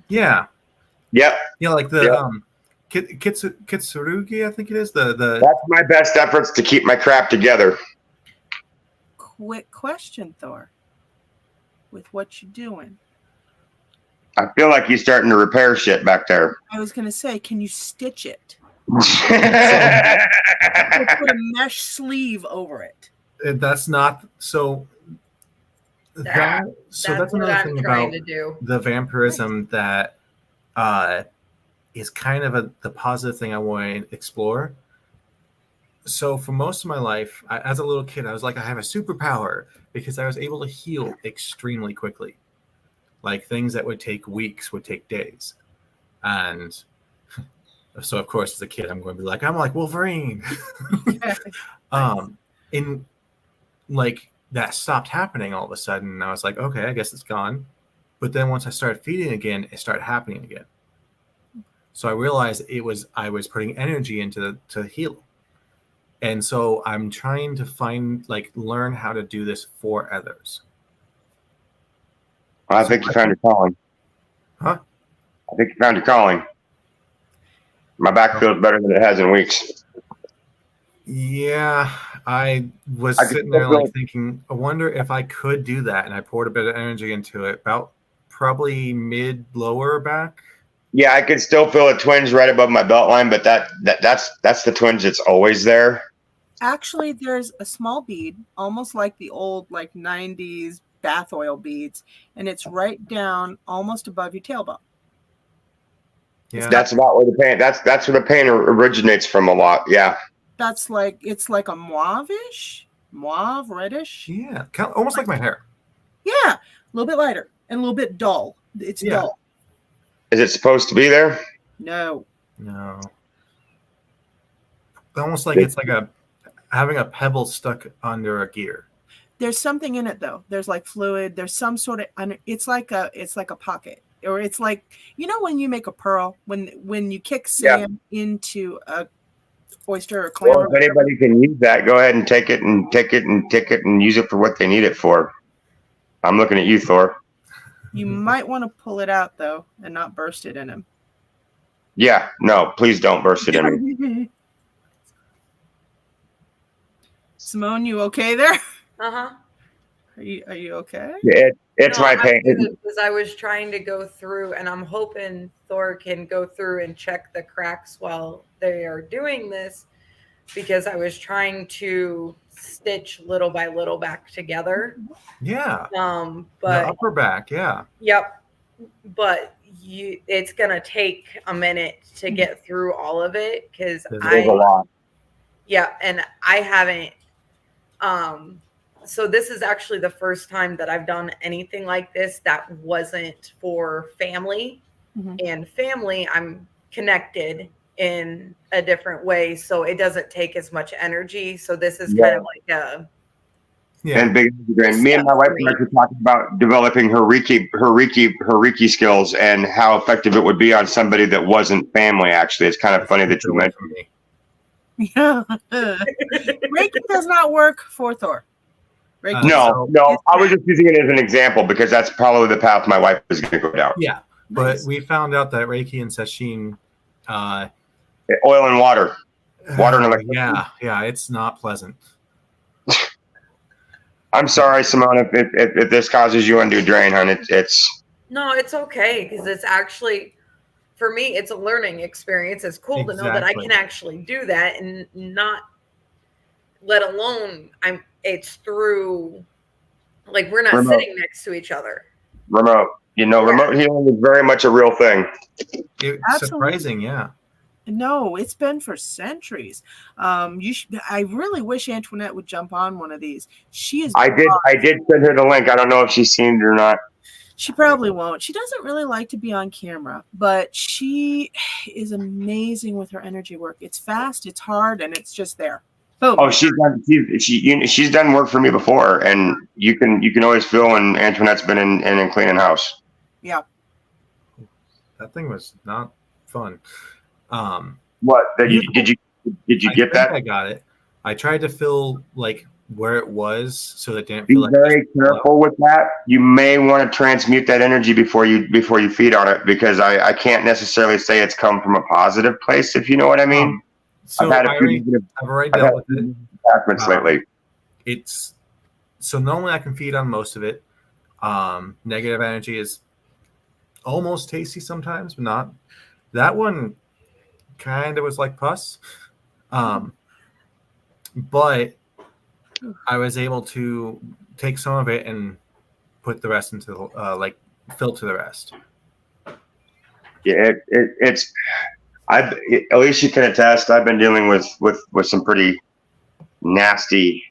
D: Yeah.
B: Yep.
D: Yeah, like the kitsurugi, I think it is. The
B: That's my best efforts to keep my crap together.
C: Quick question, Thor. With what you doing?
B: I feel like you're starting to repair shit back there.
C: I was gonna say, can you stitch it?
B: That's
C: Put a mesh sleeve over it.
D: That's not so. That's another thing about the vampirism that is kind of the positive thing I want to explore. So for most of my life, as a little kid, I was like, I have a superpower because I was able to heal extremely quickly. Like things that would take weeks would take days. And so, of course, as a kid, I'm going to be like, I'm like Wolverine. In like that stopped happening all of a sudden. And I was like, okay, I guess it's gone. But then once I started feeding again, it started happening again. So I realized I was putting energy into to heal. And so I'm trying to learn how to do this for others.
B: I think you found your calling.
D: Huh?
B: I think you found your calling. My back feels better than it has in weeks.
D: Yeah, I was sitting there thinking, I wonder if I could do that. And I poured a bit of energy into it, about probably lower back.
B: Yeah, I could still feel a twinge right above my belt line, but that's the twinge that's always there.
C: Actually, there's a small bead, almost like the old 90s bath oil beads, and it's right down almost above your tailbone.
D: Yeah,
B: that's about where the pain. That's where the pain originates from a lot. Yeah,
C: it's like a mauve reddish.
D: Yeah, almost like my hair.
C: Yeah, a little bit lighter and a little bit dull. It's dull.
B: Is it supposed to be there?
C: No.
D: Almost like it's like having a pebble stuck under a gear.
C: There's something in it though. There's like fluid. There's some sort of. It's like a pocket, or it's like when you make a pearl when you kick sand into a oyster or clam.
B: Well, if anybody can use that, go ahead and take it and use it for what they need it for. I'm looking at you, Thor.
C: You might want to pull it out though, and not burst it in him.
B: Yeah, no, please don't burst it in me.
C: Simone, you okay there?
E: Uh-huh.
C: Are you okay?
B: It's my pain.
E: Because I was trying to go through, and I'm hoping Thor can go through and check the cracks while they are doing this, because I was trying to stitch little by little back together.
D: Yeah.
E: But
D: the upper back, yeah.
E: Yep. But it's gonna take a minute to get through all of it because
B: there's a lot.
E: Yeah, and I haven't. So this is actually the first time that I've done anything like this that wasn't for family. Mm-hmm. And family, I'm connected in a different way, so it doesn't take as much energy. So this is kind of like a
B: and big. Me and my wife were actually talking about developing her Reiki skills and how effective it would be on somebody that wasn't family. Actually, it's kind of funny that you mentioned me.
C: Yeah, Reiki does not work for Thor.
B: No, I was just using it as an example because that's probably the path my wife is going to go down.
D: Yeah, but we found out that Reiki and Sesshin,
B: oil and water and electricity.
D: Yeah, it's not pleasant.
B: I'm sorry, Simone, if this causes you undue drain, hon.
E: No, it's okay because it's actually, for me, it's a learning experience. It's cool to know that I can actually do that and not, let alone it's through, like, we're not
B: Remote.
E: sitting next to each other.
B: Remote. Remote healing is very much a real thing.
D: It's surprising, yeah.
C: No, it's been for centuries. I really wish Antoinette would jump on one of these. She is.
B: I did send her the link. I don't know if she's seen it or not.
C: She probably won't. She doesn't really like to be on camera, but she is amazing with her energy work. It's fast, it's hard, and it's just there. Boom.
B: Oh, she's done work for me before, and you can always feel when Antoinette's been in cleaning house.
C: Yeah.
D: That thing was not fun.
B: What did you get that?
D: I got it. I tried to fill like where it was so that it didn't
B: Be
D: feel like
B: very careful with that. You may want to transmute that energy before you feed on it, because I can't necessarily say it's come from a positive place, if you know what I mean.
D: So I've already dealt with it.
B: Attachments lately.
D: It's so normally I can feed on most of it. Negative energy is almost tasty sometimes, but not. That one kind of was like pus. But I was able to take some of it and put the rest into like filter the rest.
B: Yeah, it's. At least you can attest. I've been dealing with some pretty nasty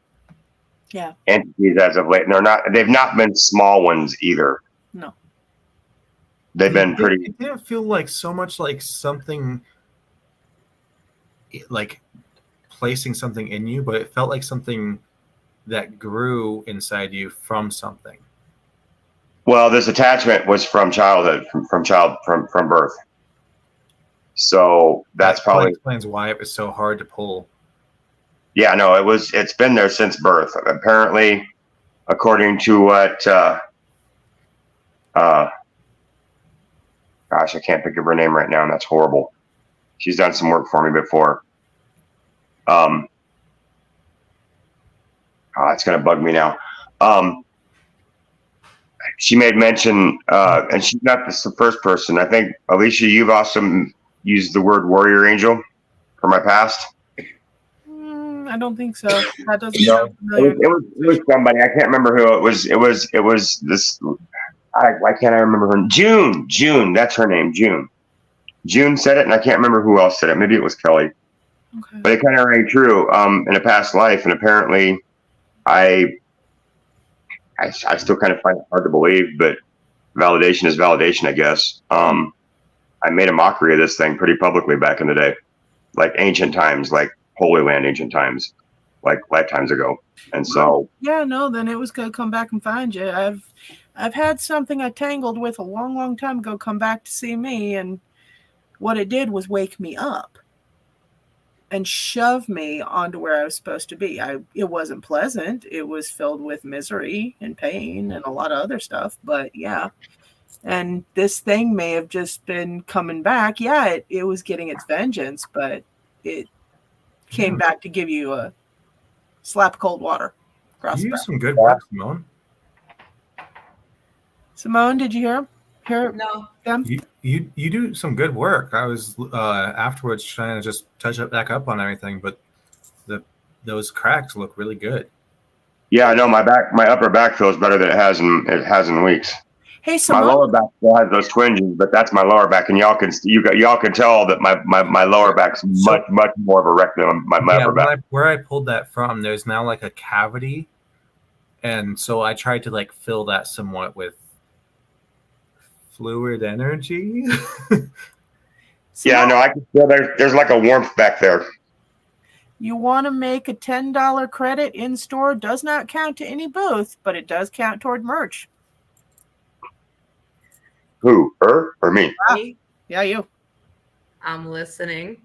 B: entities as of late. And they've not been small ones either.
C: No.
B: They've been pretty.
D: It didn't feel like so much like something like placing something in you, but it felt like something that grew inside you from something.
B: Well, this attachment was from childhood, from birth. So that probably
D: explains why it was so hard to pull.
B: Yeah, no, it's been there since birth. Apparently, according to what gosh, I can't think of her name right now, and that's horrible. She's done some work for me before. It's gonna bug me now. She made mention, and she's not the first person. I think, Alicia, you've also used the word warrior angel for my past.
C: I don't think so. That doesn't sound familiar.
B: It was somebody. I can't remember who it was. It was this. Why can't I remember her? June. That's her name. June said it, and I can't remember who else said it. Maybe it was Kelly.
C: Okay.
B: But it kind of rang true in a past life, and apparently, I still kind of find it hard to believe, but validation is validation, I guess. I made a mockery of this thing pretty publicly back in the day, like ancient times, like Holy Land ancient times, like lifetimes ago. And so,
C: then it was gonna come back and find you. I've had something I tangled with a long time ago come back to see me, and what it did was wake me up and shove me onto where I was supposed to be. It wasn't pleasant. It was filled with misery and pain and a lot of other stuff, but yeah. And this thing may have just been coming back. Yeah, it was getting its vengeance, but it came back to give you a slap of cold water across the back.
D: Some good work, Simone.
C: Simone, did you hear him?
E: No.
C: Them?
D: You do some good work. I was afterwards trying to just touch it back up on everything, but those cracks look really good.
B: Yeah, I know my upper back feels better than it has in weeks.
C: Hey, Simone.
B: My lower back still has those twinges, but that's my lower back, and y'all can tell that my lower back's much more of a wreck than my upper back.
D: Where I pulled that from, there's now like a cavity, and so I tried to like fill that somewhat with fluid energy.
B: Yeah, no, I can feel there's like a warmth back there.
C: You want to make a $10 credit in store? Does not count to any booth, but it does count toward merch.
B: Who? Her or me?
C: Yeah, you.
E: I'm listening.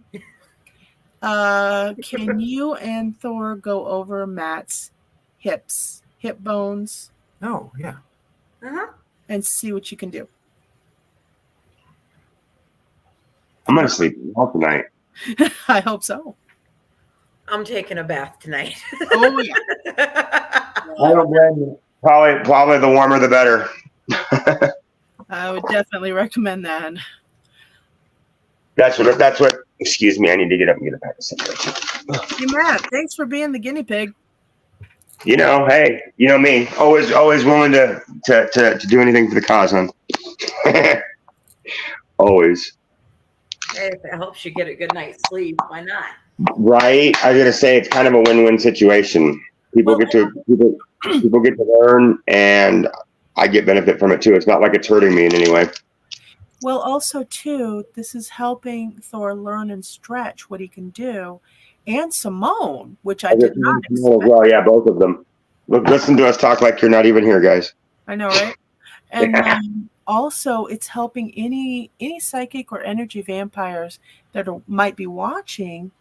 C: Can you and Thor go over Matt's hip bones?
D: Oh, yeah.
C: And see what you can do.
B: I'm going to sleep well tonight.
C: I hope so.
E: I'm taking a bath tonight.
C: Oh, yeah.
B: I don't blame you. Probably the warmer the better.
C: I would definitely recommend that.
B: That's what. Excuse me, I need to get up and get a pack of cigarettes.
C: Hey, Matt, thanks for being the guinea pig.
B: You know, hey, you know me, always willing to do anything for the cause, huh? Always.
E: Hey, if it helps you get a good night's sleep, why not?
B: Right. I gotta say, it's kind of a win-win situation. People get to learn, and I get benefit from it too. It's not like it's hurting me in any way.
C: Well, also too, this is helping Thor learn and stretch what he can do, and Simone, which I did not expect.
B: Well, yeah, both of them. Look, listen to us talk like you're not even here, guys.
C: I know, right? And then also, it's helping any psychic or energy vampires that might be watching,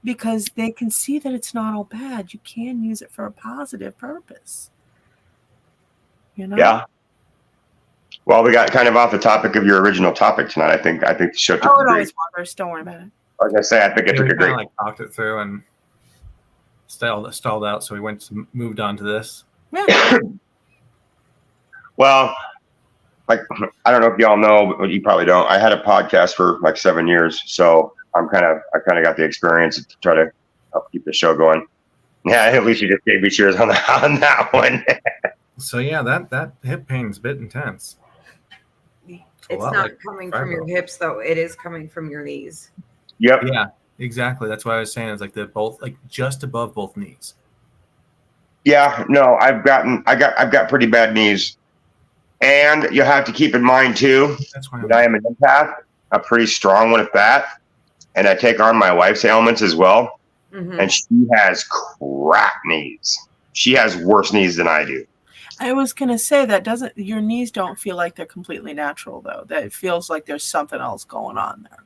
C: because they can see that it's not all bad. You can use it for a positive purpose. You know?
B: Yeah. Well, we got kind of off the topic of your original topic tonight. I think the show took
C: it always wanders. Don't worry about it.
B: I was gonna say, I think it took a great.
D: Like talked it through and stalled out, so we moved on to this.
C: Yeah.
B: Well, like, I don't know if y'all know, but you probably don't. I had a podcast for like 7 years, so I kind of got the experience to try to help keep the show going. Yeah, at least you just gave me cheers on that one.
D: So yeah, that hip pain's a bit intense.
E: It's not coming from your hips, though. It is coming from your knees.
B: Yep.
D: Yeah, exactly. That's why I was saying it's like just above both knees.
B: Yeah. No, I've got pretty bad knees, and you have to keep in mind too that I am an empath, a pretty strong one at that, and I take on my wife's ailments as well, and she has crap knees. She has worse knees than I do.
C: I was gonna say your knees don't feel like they're completely natural though. That it feels like there's something else going on there.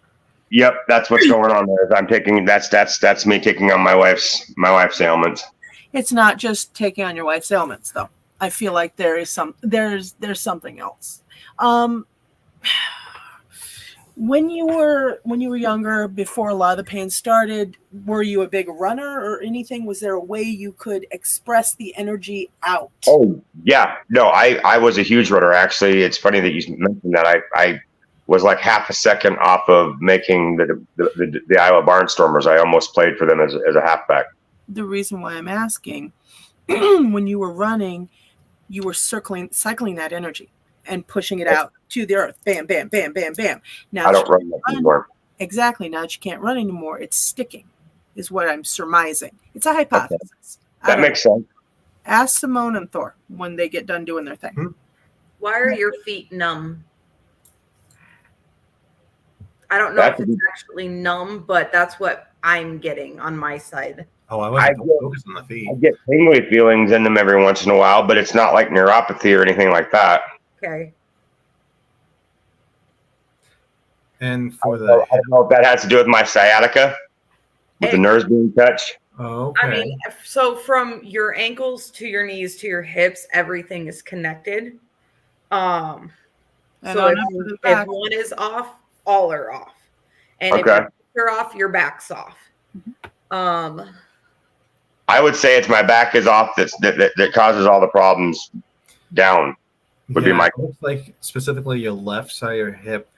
B: Yep, that's what's going on there. That's me taking on my wife's ailments.
C: It's not just taking on your wife's ailments though. I feel like there's something else. When you were younger, before a lot of the pain started, were you a big runner or anything? Was there a way you could express the energy out? Oh
B: yeah, no, I was a huge runner. Actually, it's funny that you mentioned that. I was like half a second off of making the Iowa Barnstormers. I almost played for them as a halfback.
C: The reason why I'm asking, when you were running, you were cycling that energy and pushing it out to the earth. Bam, bam, bam, bam, bam. Now
B: I don't run anymore.
C: Exactly. Now that you can't run anymore, it's sticking, is what I'm surmising. It's a hypothesis.
B: Okay. That makes sense.
C: Ask Simone and Thor when they get done doing their thing.
E: Why are your feet numb? I don't know if it's actually numb, but that's what I'm getting on my side.
D: Oh, I wasn't focused on the feet.
B: I get tingly feelings in them every once in a while, but it's not like neuropathy or anything like that.
E: Okay.
D: And for
B: I don't know if that has to do with my sciatica, with the nerves being touched.
D: Oh, okay.
E: I mean, so from your ankles to your knees to your hips, everything is connected. So if one is off, all are off. And if you're off, your back's off.
B: I would say it's my back is off that causes all the problems down. Would be my.
D: It looks like specifically your left side of your hip.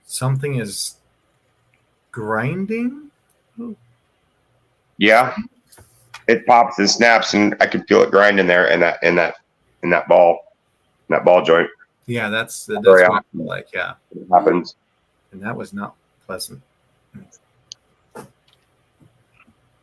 D: Something is grinding.
B: Yeah, it pops and snaps, and I can feel it grinding there in that ball joint.
D: Yeah, that's what I feel like. Yeah,
B: it happens.
D: And that was not pleasant.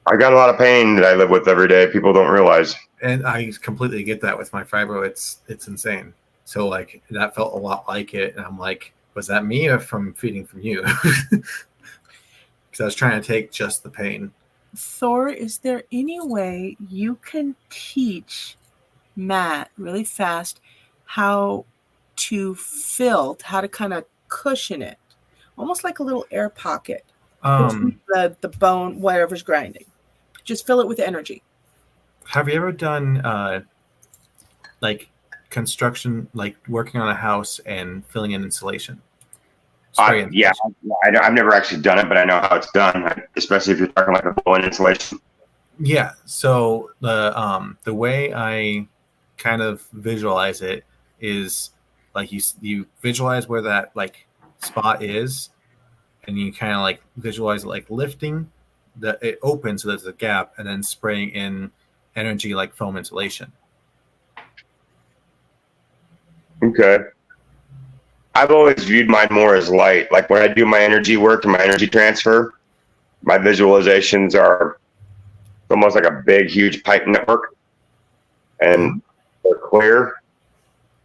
B: I got a lot of pain that I live with every day. People don't realize.
D: And I completely get that with my fibro. It's insane. So like that felt a lot like it. And I'm like, was that me or from feeding from you? Because I was trying to take just the pain.
C: Thor, is there any way you can teach Matt really fast how to kind of cushion it? Almost like a little air pocket. The bone, whatever's grinding. Just fill it with energy.
D: Have you ever done like construction, like working on a house and filling in insulation?
B: Yeah, I've never actually done it, but I know how it's done, especially if you're talking like a blow-in insulation.
D: Yeah. So the way I kind of visualize it is like you visualize where that like spot is, and you kind of like visualize it like lifting, it opens so there's a gap, and then spraying in energy like foam insulation.
B: Okay. I've always viewed mine more as light. Like when I do my energy work and my energy transfer, my visualizations are almost like a big, huge pipe network, and they're clear,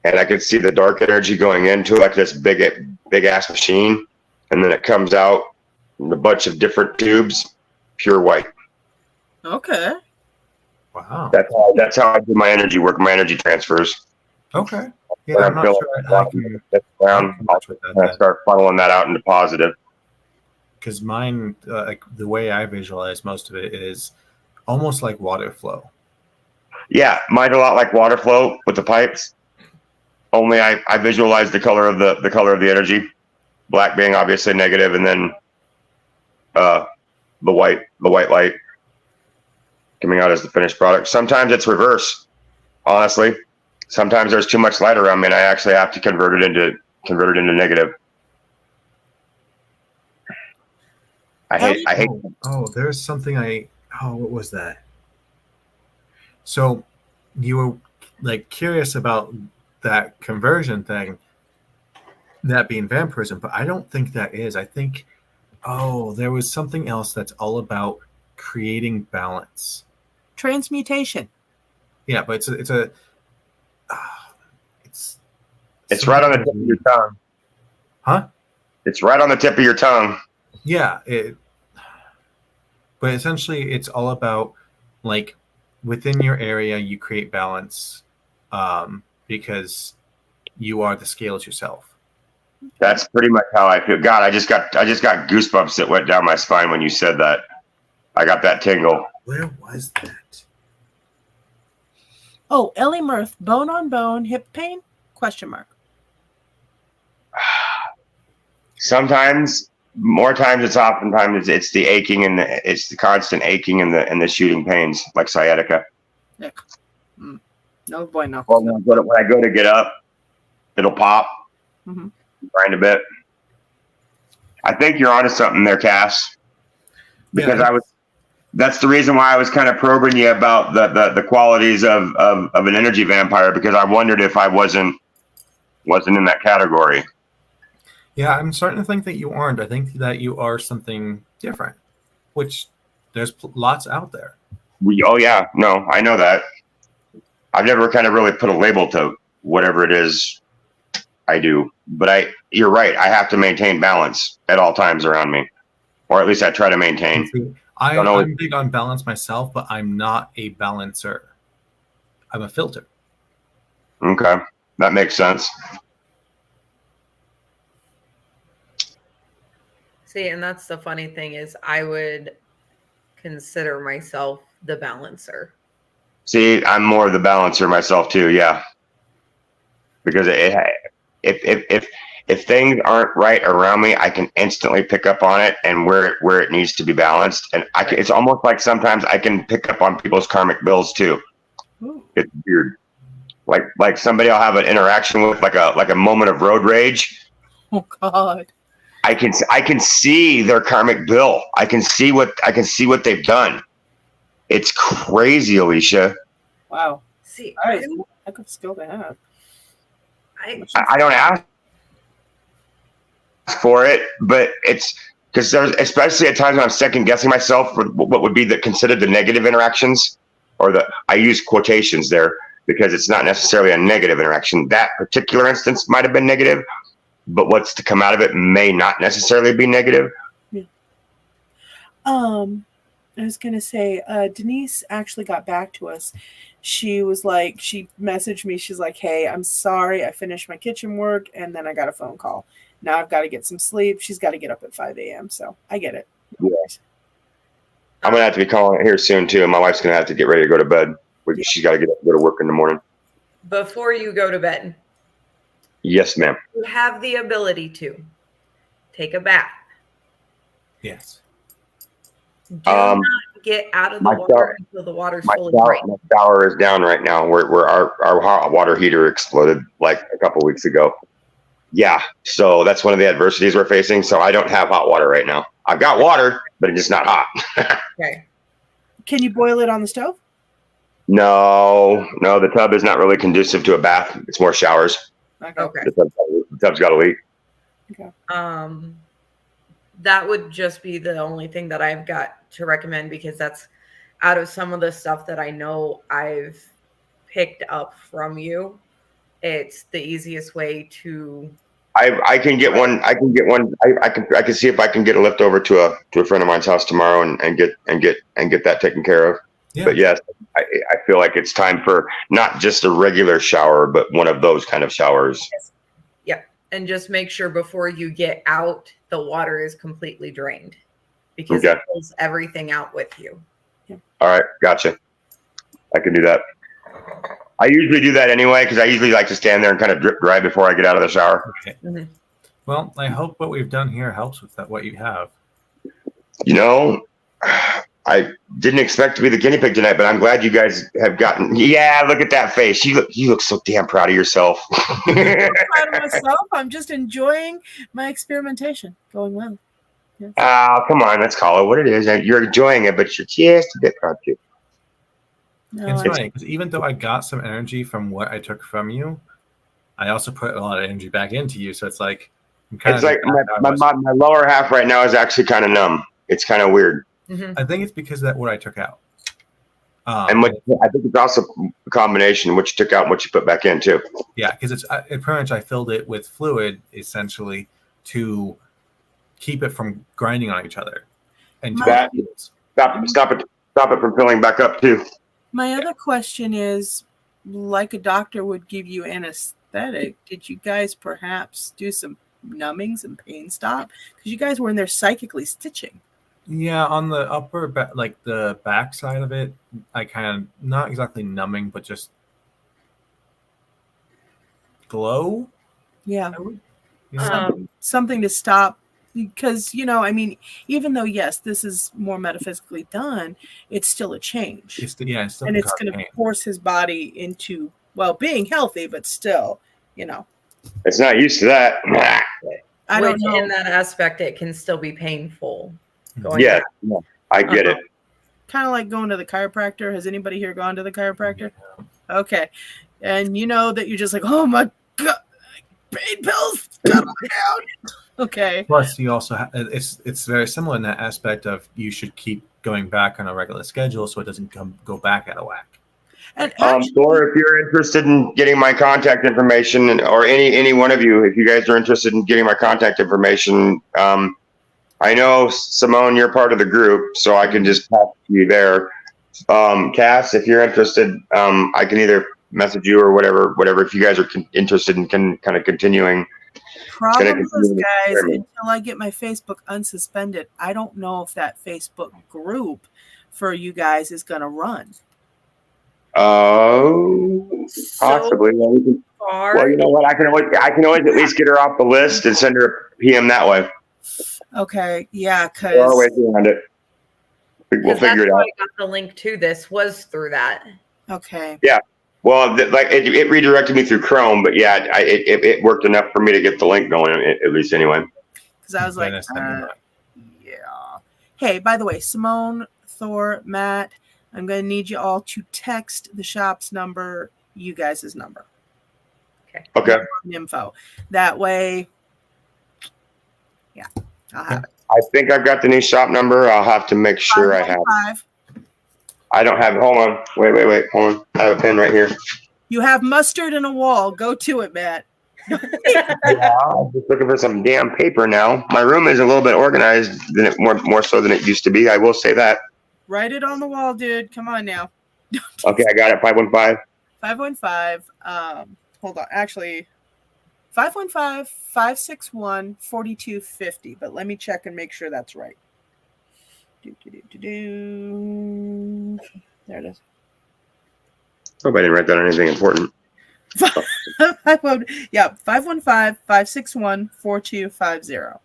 B: and I can see the dark energy going into like this big ass machine, and then it comes out in a bunch of different tubes, pure white.
C: Okay.
D: Wow.
B: That's how I do my energy work, my energy transfers.
D: Okay. Yeah,
B: When
D: I'm not sure I can
B: I'll start funneling that out into positive.
D: Because mine, like the way I visualize most of it is almost like water flow.
B: Yeah, mine's a lot like water flow with the pipes. Only I visualize the color of the energy, black being obviously negative, and then the white light coming out as the finished product. Sometimes it's reverse, honestly. Sometimes there's too much light around me, and I actually have to convert it into negative. I hate.
D: Oh, there's something what was that? So you were like curious about that conversion thing, that being vampirism, but I don't think that is. I think, there was something else that's all about creating balance.
C: Transmutation.
D: Yeah, but it's
B: right on the tip of your tongue.
D: Huh?
B: It's right on the tip of your tongue.
D: Yeah, but essentially it's all about like within your area you create balance, because you are the scales yourself.
B: That's pretty much how I feel. God, I just got goosebumps that went down my spine when you said that. I got that tingle.
D: Where was that?
C: Oh, Ellie Mirth, bone on bone, hip pain? ?
B: Sometimes, more times it's the aching and it's the constant aching and the shooting pains like sciatica.
C: Yeah. No bueno.
B: Well, when I go to get up, it'll pop.
C: Mm-hmm.
B: Grind a bit. I think you're onto something there, Cass. Because that's the reason why I was kind of probing you about the qualities of an energy vampire, because I wondered if I wasn't in that category.
D: Yeah, I'm starting to think that you aren't. I think that you are something different, which there's lots out there.
B: Oh yeah, no, I know that. I've never kind of really put a label to whatever it is I do, but you're right. I have to maintain balance at all times around me, or at least I try to maintain.
D: I'm big on balance myself, but I'm not a balancer. I'm a filter.
B: Okay, that makes sense.
E: See, and that's the funny thing is I would consider myself the balancer.
B: See, I'm more of the balancer myself too. Yeah, because if things aren't right around me, I can instantly pick up on it and where it needs to be balanced. And it's almost like sometimes I can pick up on people's karmic bills too. Ooh. It's weird. Like somebody I'll have an interaction with, like a moment of road rage.
C: Oh God.
B: I can see their karmic bill. I can see what they've done. It's crazy, Alicia.
C: Wow.
E: See,
C: I could skill to have.
B: I don't ask for it, but it's because there's, especially at times when I'm second guessing myself for what would be considered the negative interactions, I use quotations there because it's not necessarily a negative interaction. That particular instance might have been negative, but what's to come out of it may not necessarily be negative.
C: Yeah. I was going to say, Denise actually got back to us. She was like, she messaged me. She's like, hey, I'm sorry. I finished my kitchen work and then I got a phone call. Now I've got to get some sleep. She's got to get up at 5 a.m. So I get it.
B: Yeah. I'm going to have to be calling it here soon too. And my wife's going to have to get ready to go to bed. She's got to get up and go to work in the morning.
E: Before you go to bed.
B: Yes, ma'am.
E: You have the ability to take a bath.
D: Yes.
E: Do not get out of the
B: My
E: water until the water's fully drained.
B: my shower is down right now. Where our hot water heater exploded like a couple weeks ago. Yeah, so that's one of the adversities we're facing. So I don't have hot water right now. I've got water, but it's just not hot.
E: Okay.
C: Can you boil it on the stove?
B: No, the tub is not really conducive to a bath. It's more showers.
E: Okay.
B: The tub's got a leak.
C: Okay.
E: That would just be the only thing that I've got to recommend, because that's out of some of the stuff that I know I've picked up from you. It's the easiest way to.
B: I can get one. I can see if I can get a lift over to a friend of mine's house tomorrow and get that taken care of.
D: Yeah.
B: But yes, I feel like it's time for not just a regular shower, but one of those kind of showers.
E: Yep. And just make sure before you get out, the water is completely drained, because it pulls everything out with you.
B: All right. Gotcha. I can do that. I usually do that anyway, because I usually like to stand there and kind of drip dry before I get out of the shower.
D: Okay.
E: Mm-hmm.
D: Well, I hope what we've done here helps with that, what you have.
B: You know, I didn't expect to be the guinea pig tonight, but I'm glad you guys have gotten. Yeah, look at that face. You look so damn proud of yourself.
C: I'm proud of myself. I'm just enjoying my experimentation. Going well. Yes.
B: Come on, let's call it what it is. You're enjoying it, but you're just a bit proud too.
C: No,
D: It's funny because even though I got some energy from what I took from you, I also put a lot of energy back into you. So it's like
B: It's like my lower half right now is actually kind of numb. It's kind of weird.
E: Mm-hmm.
D: I think it's because of that what I took out.
B: And I think it's also a combination of what you took out and what you put back in too.
D: Yeah, because it pretty much I filled it with fluid essentially to keep it from grinding on each other. And
B: stop it from filling back up too.
C: My other question is, like a doctor would give you anesthetic, did you guys perhaps do some numbings and pain stop? Because you guys were in there psychically stitching.
D: Yeah, on the upper back, like the back side of it, I kind of not exactly numbing, but just glow.
C: Yeah.
D: Yeah.
C: Something to stop, because, I mean, even though, yes, this is more metaphysically done, it's still a change.
D: It's still
C: and it's going to force his body into, being healthy, but still,
B: It's not used to that.
C: I don't know.
E: In that aspect, it can still be painful.
B: Yeah, I get it.
C: Kind of like going to the chiropractor. Has anybody here gone to the chiropractor? Yeah. Okay. And you know that you're just like, oh my God, pain pills, cut them down. Okay.
D: Plus, you also it's very similar in that aspect of you should keep going back on a regular schedule so it doesn't go back out of whack.
C: And
B: or if you're interested in getting my contact information, or any one of you, if you guys are interested in getting my contact information, I know, Simone, you're part of the group, so I can just talk to you there. Cass, if you're interested, I can either message you or whatever. If you guys are interested in kind of continuing.
C: Problem is, guys, until I get my Facebook unsuspended, I don't know if that Facebook group for you guys is going to run.
B: Oh, possibly. Well, you know what? I can always at least get her off the list and send her a PM that way.
C: Okay, yeah, because
B: there are ways around it. We'll figure it out.
E: I got the link to this was through that.
C: Okay.
B: Yeah. Well, it redirected me through Chrome, but yeah, it worked enough for me to get the link going, at least anyway.
C: Because I was like, yeah. Hey, by the way, Simone, Thor, Matt, I'm going to need you all to text the shop's number, you guys' number.
B: Okay.
C: Info. That way, yeah, I'll have it.
B: I think I've got the new shop number. I'll have to make sure I have. I don't have it. Hold on. Wait. Hold on. I have a pen right here.
C: You have mustard in a wall. Go to it, Matt.
B: Yeah, I'm just looking for some damn paper now. My room is a little bit organized more so than it used to be. I will say that.
C: Write it on the wall, dude. Come on now.
B: Okay, I got it. 515.
C: 515. Hold on. Actually, 515-561-4250. But let me check and make sure that's right. There it is.
B: Hope I didn't write down anything important.
C: Yeah, 515-561-4250.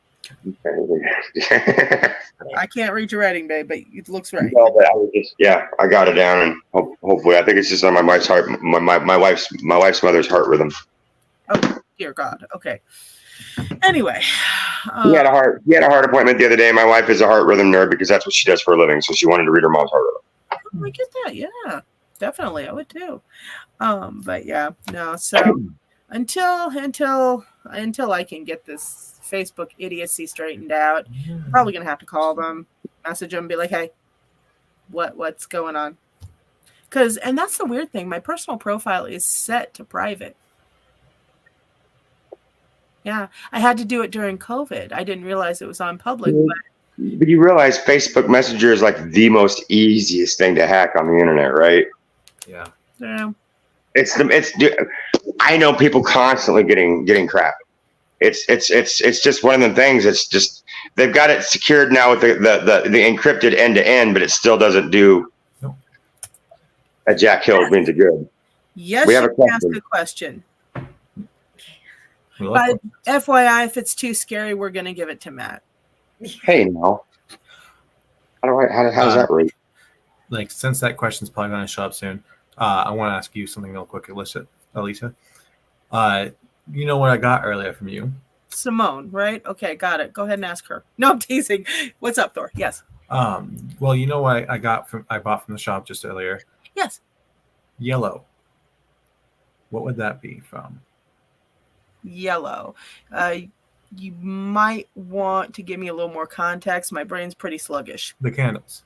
C: I can't read your writing, babe, but it looks right.
B: No, but I was just, yeah, I got it down, and hopefully, I think it's just on my wife's heart, my wife's mother's heart rhythm.
C: Oh, dear God. Okay. Anyway,
B: He had a heart appointment the other day. My wife is a heart rhythm nerd because that's what she does for a living. So she wanted to read her mom's heart rhythm.
C: I get that. Yeah, definitely. I would too. But yeah, no. So until I can get this Facebook idiocy straightened out, I'm probably gonna have to call them, message them, be like, hey, what's going on? And that's the weird thing. My personal profile is set to private. Yeah, I had to do it during COVID. I didn't realize it was on public.
B: But you realize Facebook Messenger is like the most easiest thing to hack on the internet, right?
D: Yeah.
C: Yeah.
B: I know people constantly getting crap. It's just one of the things. It's just they've got it secured now with the encrypted end to end, but it still doesn't do a jack hill means a good.
C: Yes,
B: we have
C: you can ask a question. But FYI, if it's too scary, we're going to give it to Matt.
B: Hey, now. How does that rate?
D: Like, since that question's probably going to show up soon, I want to ask you something real quick, Alicia. You know what I got earlier from you?
C: Simone, right? Okay, got it. Go ahead and ask her. No, I'm teasing. What's up, Thor? Yes.
D: Well, you know what I bought from the shop just earlier?
C: Yes.
D: Yellow. What would that be from?
C: Yellow. You might want to give me a little more context. My brain's pretty sluggish.
D: The candles.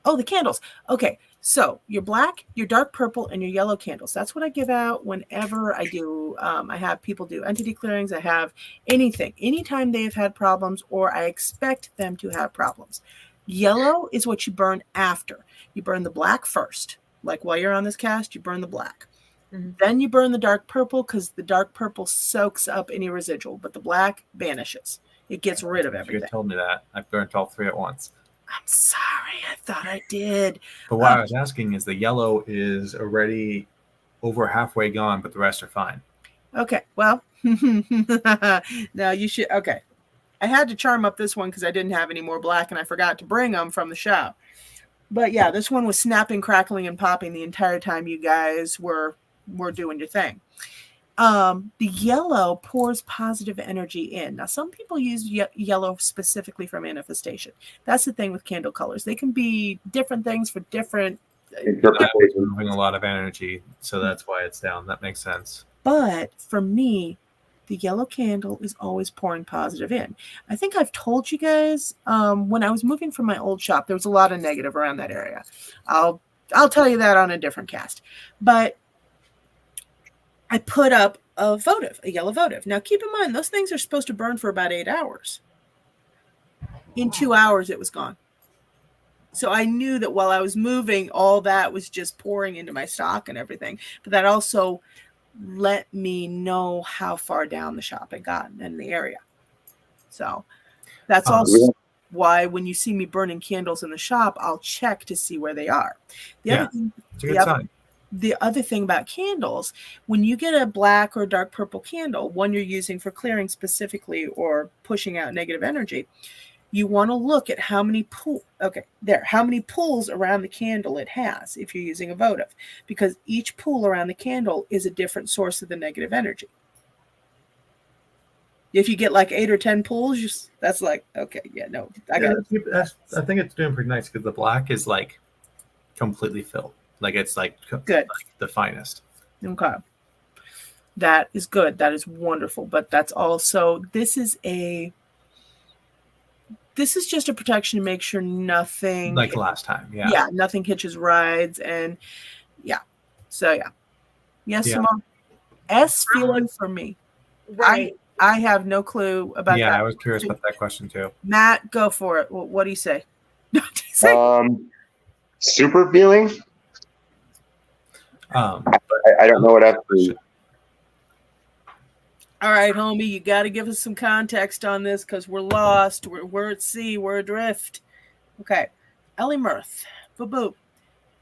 C: Oh, the candles. Okay. So your black, your dark purple, and your yellow candles. That's what I give out whenever I do. I have people do entity clearings. I have anything. Anytime they have had problems or I expect them to have problems. Yellow is what you burn after. You burn the black first. Like while you're on this cast, you burn the black. Then you burn the dark purple because the dark purple soaks up any residual, but the black vanishes. It gets rid of everything.
D: You told me that. I burned all three at once.
C: I'm sorry. I thought I did.
D: But what I was asking is the yellow is already over halfway gone, but the rest are fine.
C: Okay. Well, now you should. Okay. I had to charm up this one because I didn't have any more black and I forgot to bring them from the shop. But yeah, this one was snapping, crackling, and popping the entire time you guys were doing your thing. The yellow pours positive energy in. Now, some people use yellow specifically for manifestation. That's the thing with candle colors. They can be different things for different
D: moving a lot of energy, so that's why it's down. That makes sense.
C: But for me, the yellow candle is always pouring positive in. I think I've told you guys when I was moving from my old shop, there was a lot of negative around that area. I'll tell you that on a different cast. But I put up a yellow votive. Now, keep in mind, those things are supposed to burn for about 8 hours. In 2 hours, it was gone. So I knew that while I was moving, all that was just pouring into my stock and everything. But that also let me know how far down the shop had gotten in the area. So that's also why when you see me burning candles in the shop, I'll check to see where they are.
D: It's a good sign.
C: The other thing about candles, when you get a black or dark purple candle, one you're using for clearing specifically or pushing out negative energy, you want to look at how many pulls around the candle it has if you're using a votive, because each pull around the candle is a different source of the negative energy. If you get like 8 or 10 pulls, that's like, okay, yeah, no, I
D: think it's doing pretty nice because the black is like completely filled. Like it's like
C: good,
D: like the finest.
C: Okay. That is good. That is wonderful. But that's also, this is just a protection to make sure nothing
D: like last time. Yeah.
C: Yeah. Nothing hitches rides. And yeah. So yeah. Yes, yeah. Simone. S feeling for me.
E: Right.
C: I have no clue about that.
D: Yeah, I was curious about that question too.
C: Matt, go for it. What do you say? What do you say?
B: Super feeling. I don't know what else.
C: All right, homie, you got to give us some context on this because we're lost. We're at sea. We're adrift. Okay. Ellie Mirth. Boop.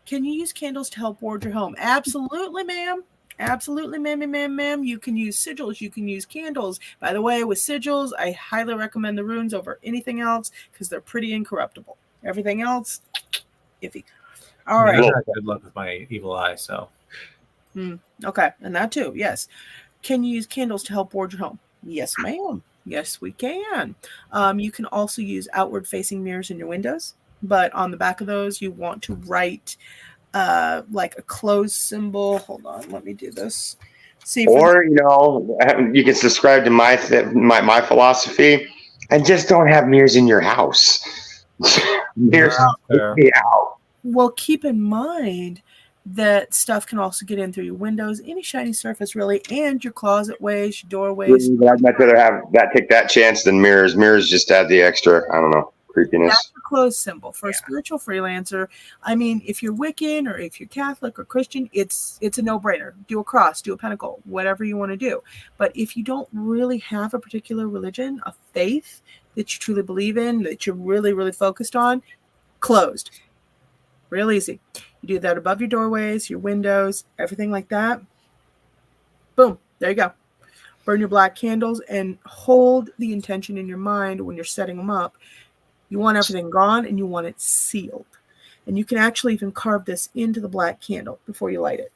C: Can you use candles to help ward your home? Absolutely, ma'am. Absolutely, ma'am. You can use sigils. You can use candles. By the way, with sigils, I highly recommend the runes over anything else because they're pretty incorruptible. Everything else, iffy. All right.
D: I've had good luck with my evil eye, so.
C: Okay, and that too, yes. Can you use candles to help ward your home? Yes, ma'am. Yes, we can. You can also use outward-facing mirrors in your windows, but on the back of those, you want to write like a closed symbol. Hold on, let me do this. See,
B: or you can subscribe to my philosophy and just don't have mirrors in your house. Mirrors me out.
C: Well, keep in mind that stuff can also get in through your windows, any shiny surface really, and your closet ways, your doorways.
B: I'd much rather have that, take that chance than mirrors. Mirrors just add the extra, I don't know, creepiness.
C: That's a closed symbol for a spiritual freelancer. I mean, if you're Wiccan or if you're Catholic or Christian, it's a no-brainer. Do a cross, do a pentacle, whatever you want to do. But if you don't really have a particular religion, a faith that you truly believe in, that you're really, really focused on, closed. Real easy. You do that above your doorways, your windows, everything like that. Boom. There you go. Burn your black candles and hold the intention in your mind when you're setting them up. You want everything gone and you want it sealed. And you can actually even carve this into the black candle before you light it.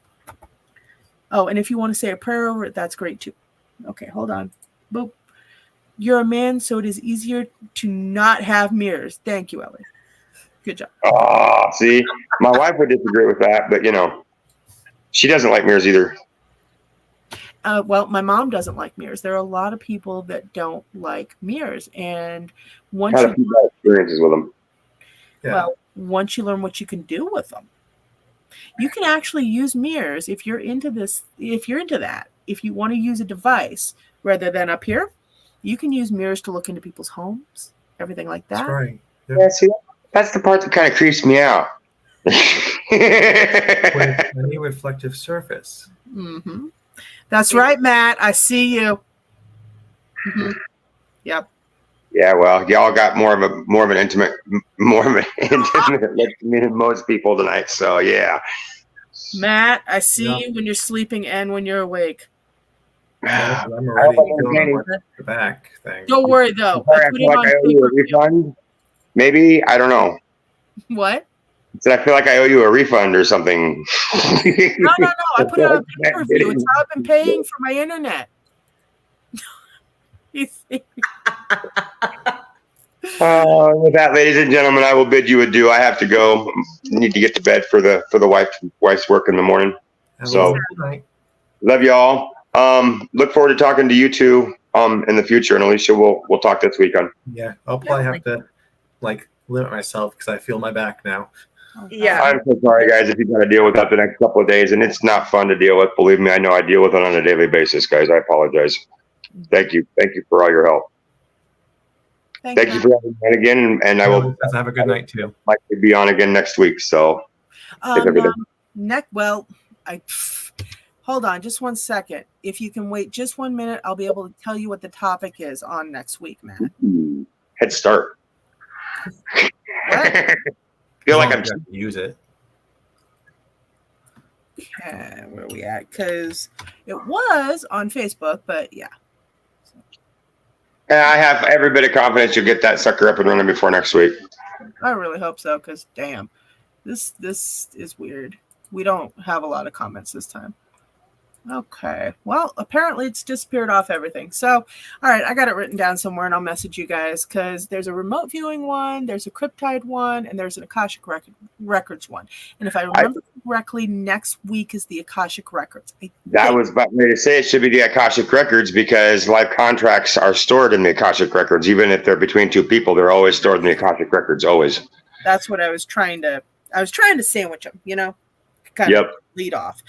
C: Oh, and if you want to say a prayer over it, that's great too. Okay, hold on. Boop. You're a man, so it is easier to not have mirrors. Thank you, Ellie. Good job.
B: Oh, see, my wife would disagree with that, but she doesn't like mirrors either.
C: Well, my mom doesn't like mirrors. There are a lot of people that don't like mirrors, and once
B: had a few bad experiences with them.
C: Once you learn what you can do with them, you can actually use mirrors if you're into this. If you're into that, if you want to use a device rather than up here, you can use mirrors to look into people's homes, everything like that.
D: That's right.
B: Yep. Yeah, see, that's the part that kind of creeps me out.
D: With any reflective surface.
C: Mm-hmm. That's right, Matt. I see you. Mm-hmm. Yep.
B: Yeah, well, y'all got more of an intimate look than most people tonight. So yeah.
C: Matt, I see you when you're sleeping and when you're awake.
D: I'm already going the back thing.
C: Don't worry though.
B: I feel like I owe you a refund. Maybe, I don't know.
C: What?
B: So I feel like I owe you a refund or something.
C: No. I put it on pay-per-view. It's how I've been paying for my internet.
B: With that, ladies and gentlemen, I will bid you adieu. I have to go. Need to get to bed for the wife's work in the morning. So, love y'all. Look forward to talking to you two in the future, and Alicia, we'll talk this weekend.
D: Yeah, I'll probably have to limit myself because I feel my back now.
E: Yeah.
B: I'm so sorry, guys, if you've got to deal with that the next couple of days, and it's not fun to deal with. Believe me, I know I deal with it on a daily basis, guys. I apologize. Thank you for all your help. Thank you for having me again, and I will
D: have a good night too.
B: Might be on again next week, so
C: hold on just 1 second. If you can wait just 1 minute, I'll be able to tell you what the topic is on next week, Matt.
B: Head start. Feel like I'm
D: to use it.
C: Where are we at? Because it was on Facebook, but yeah.
B: And I have every bit of confidence you'll get that sucker up and running before next week.
C: I really hope so, because damn, this is weird. We don't have a lot of comments this time. Okay. Well, apparently it's disappeared off everything. So, all right, I got it written down somewhere and I'll message you guys because there's a remote viewing one, there's a Cryptide one, and there's an Akashic Records one. And if I remember correctly, next week is the Akashic Records.
B: That was about me to say it should be the Akashic Records because life contracts are stored in the Akashic Records. Even if they're between two people, they're always stored in the Akashic Records, always.
C: That's what I was trying to sandwich them, kind of lead off.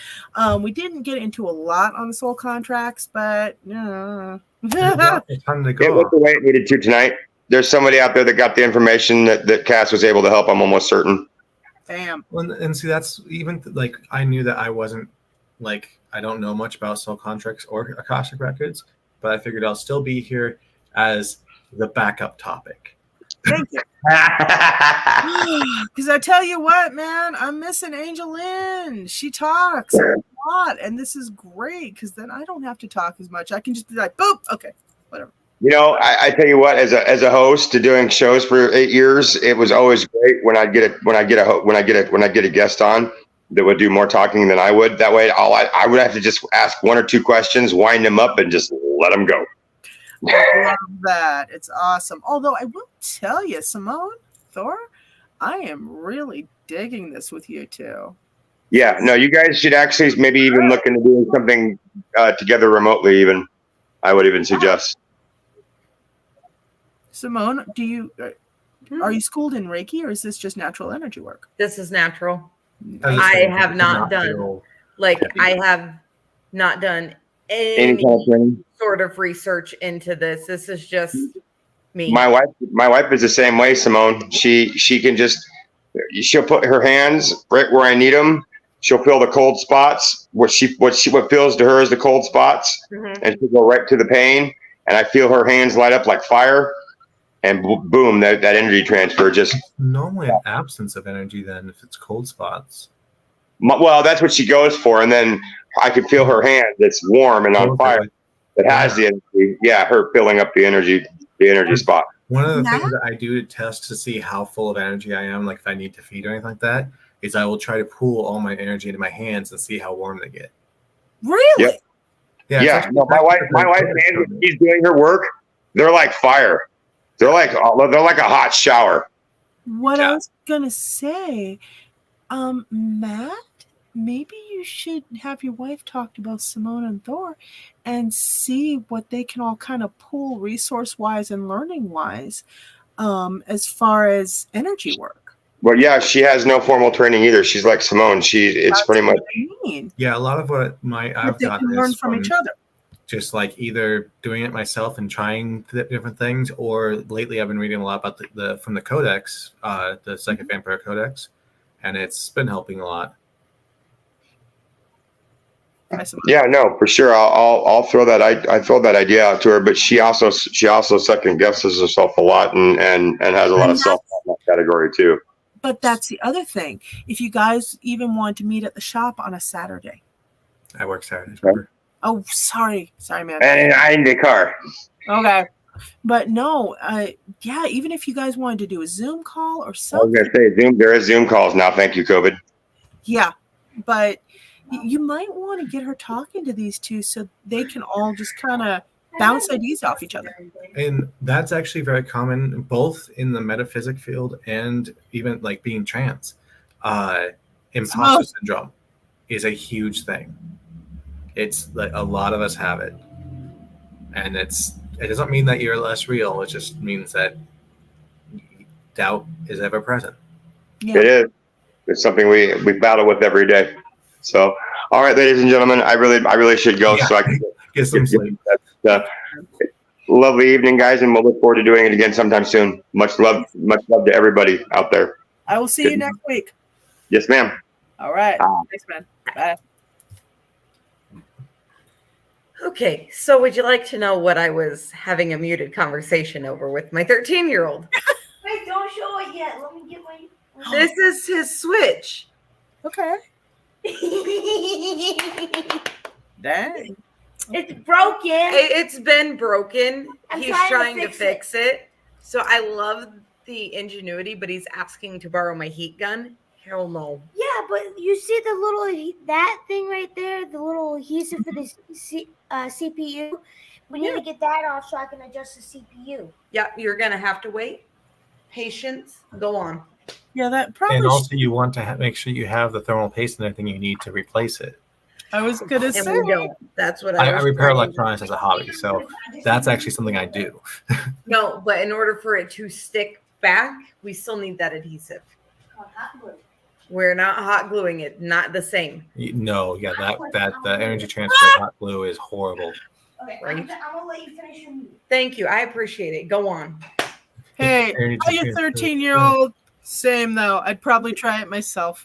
C: We didn't get into a lot on the soul contracts, but
B: it went the way it needed to tonight. There's somebody out there that got the information that Cass was able to help. I'm almost certain.
C: Bam.
D: Well, and see, that's even I knew that I wasn't I don't know much about soul contracts or Akashic Records, but I figured I'll still be here as the backup topic.
C: Thank you. Because I tell you what, man, I'm missing Angel Lynn. She talks. lot, and this is great because then I don't have to talk as much. I can just be like, boop, okay, whatever.
B: You know, I tell you what, as a host to doing shows for 8 years, it was always great when I get a guest on that would do more talking than I would. That way, I would have to just ask 1 or 2 questions, wind them up, and just let them go.
C: I love that. It's awesome. Although I will tell you, Simone, Thor, I am really digging this with you too.
B: Yeah, no, you guys should actually maybe even look into doing something together remotely. Even I would even suggest.
C: Simone, are you schooled in Reiki, or is this just natural energy work?
E: This is natural.
D: I
E: have not done any
B: kind of training?
E: sort of research into this. This is just me.
B: My wife is the same way, Simone. She'll put her hands right where I need them. She'll feel the cold spots. What feels to her is the cold spots, and she'll go right to the pain. And I feel her hands light up like fire, and boom, that energy transfer just.
D: Normally an absence of energy then if it's cold spots.
B: Well, that's what she goes for, and then I could feel her hand that's warm and on fire. That has the energy. Yeah, her filling up the energy spot.
D: One of the things that I do to test to see how full of energy I am, like if I need to feed or anything like that, is I will try to pool all my energy into my hands and see how warm they get.
C: Really?
B: Yep. Yeah. No, my wife's hands when she's doing her work, they're like fire. They're like a hot shower.
C: What I was gonna say, Matt, maybe you should have your wife talk to both Simone and Thor and see what they can all kind of pull resource-wise and learning-wise as far as energy work.
B: Well, yeah, she has no formal training either. She's like Simone. It's pretty much.
D: Yeah, a lot of what I've got
C: can learn from each other.
D: Just like either doing it myself and trying different things, or lately I've been reading a lot about from the Codex, the Psychic Vampire Codex, and it's been helping a lot.
B: Yeah, no, for sure. I'll throw that. I throw that idea out to her, but she also second guesses herself a lot and has a lot of self in that category too.
C: But that's the other thing. If you guys even want to meet at the shop on a Saturday.
D: I work Saturdays.
B: Okay.
C: Oh, sorry, man.
B: And I need a car.
C: Okay. But no, even if you guys wanted to do a Zoom call or something.
B: I was going to say, Zoom. There is Zoom calls now. Thank you, COVID.
C: Yeah, but you might want to get her talking to these two so they can all just kind of bounce ideas off each other.
D: And that's actually very common, both in the metaphysic field and even like being trans. Imposter syndrome is a huge thing. It's like a lot of us have it, and it doesn't mean that you're less real. It just means that doubt is ever present.
C: Yeah.
B: It is. It's something we battle with every day. So, all right, ladies and gentlemen, I really should go so I can
D: get some sleep.
B: Lovely evening, guys, and we'll look forward to doing it again sometime soon. Much love to everybody out there.
C: I will see you next week.
B: Yes, ma'am.
C: All right. Thanks, man. Bye.
E: Okay, so would you like to know what I was having a muted conversation over with my 13-year-old?
F: Wait, don't show it yet. Let me get my...
E: This is his Switch.
C: Okay. Dang.
F: It's broken.
E: It's been broken.
F: I'm
E: He's trying to fix it. So I love the ingenuity, but he's asking to borrow my heat gun. Hell no.
F: Yeah, but you see the little, that thing right there, the little adhesive for the CPU? We need to get that off so I can adjust the CPU.
E: Yeah, you're going to have to wait. Patience. Go on.
C: Yeah, that probably.
D: And also, you want to make sure you have the thermal paste and everything you need to replace it.
C: I was going to
E: And
C: say.
E: we don't. That's what
D: I
E: was
D: repair
E: trying.
D: electronics as a hobby, so that's actually something I do.
E: No, but in order for it to stick back, we still need that adhesive. We're not hot gluing it. Not the same.
D: No, yeah, that the energy transfer hot glue is horrible.
F: Okay,
E: Right.
F: I'm gonna let you finish your meeting.
E: Thank you. I appreciate it. Go on.
C: Hey,
D: Energy
C: are you
D: transfer.
C: 13-year-old? Same though. I'd probably try it myself.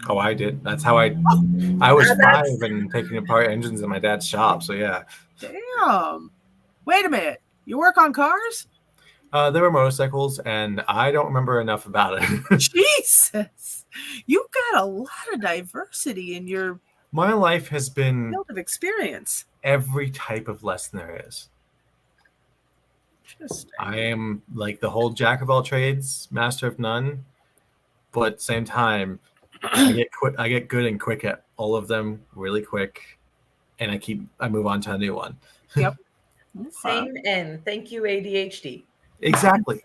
D: Oh, I did. That's how I was 5 and taking apart engines in my dad's shop. So yeah.
C: Damn. Wait a minute. You work on cars?
D: There were motorcycles, and I don't remember enough about it.
C: Jesus. You've got a lot of diversity in your
D: My life has been
C: Field of experience.
D: every type of lesson there is.
C: Interesting.
D: I am like the whole jack of all trades, master of none, but at the same time, I get good and quick at all of them really quick, and I move on to a new one.
C: Yep.
E: Same and thank you, ADHD.
D: Exactly.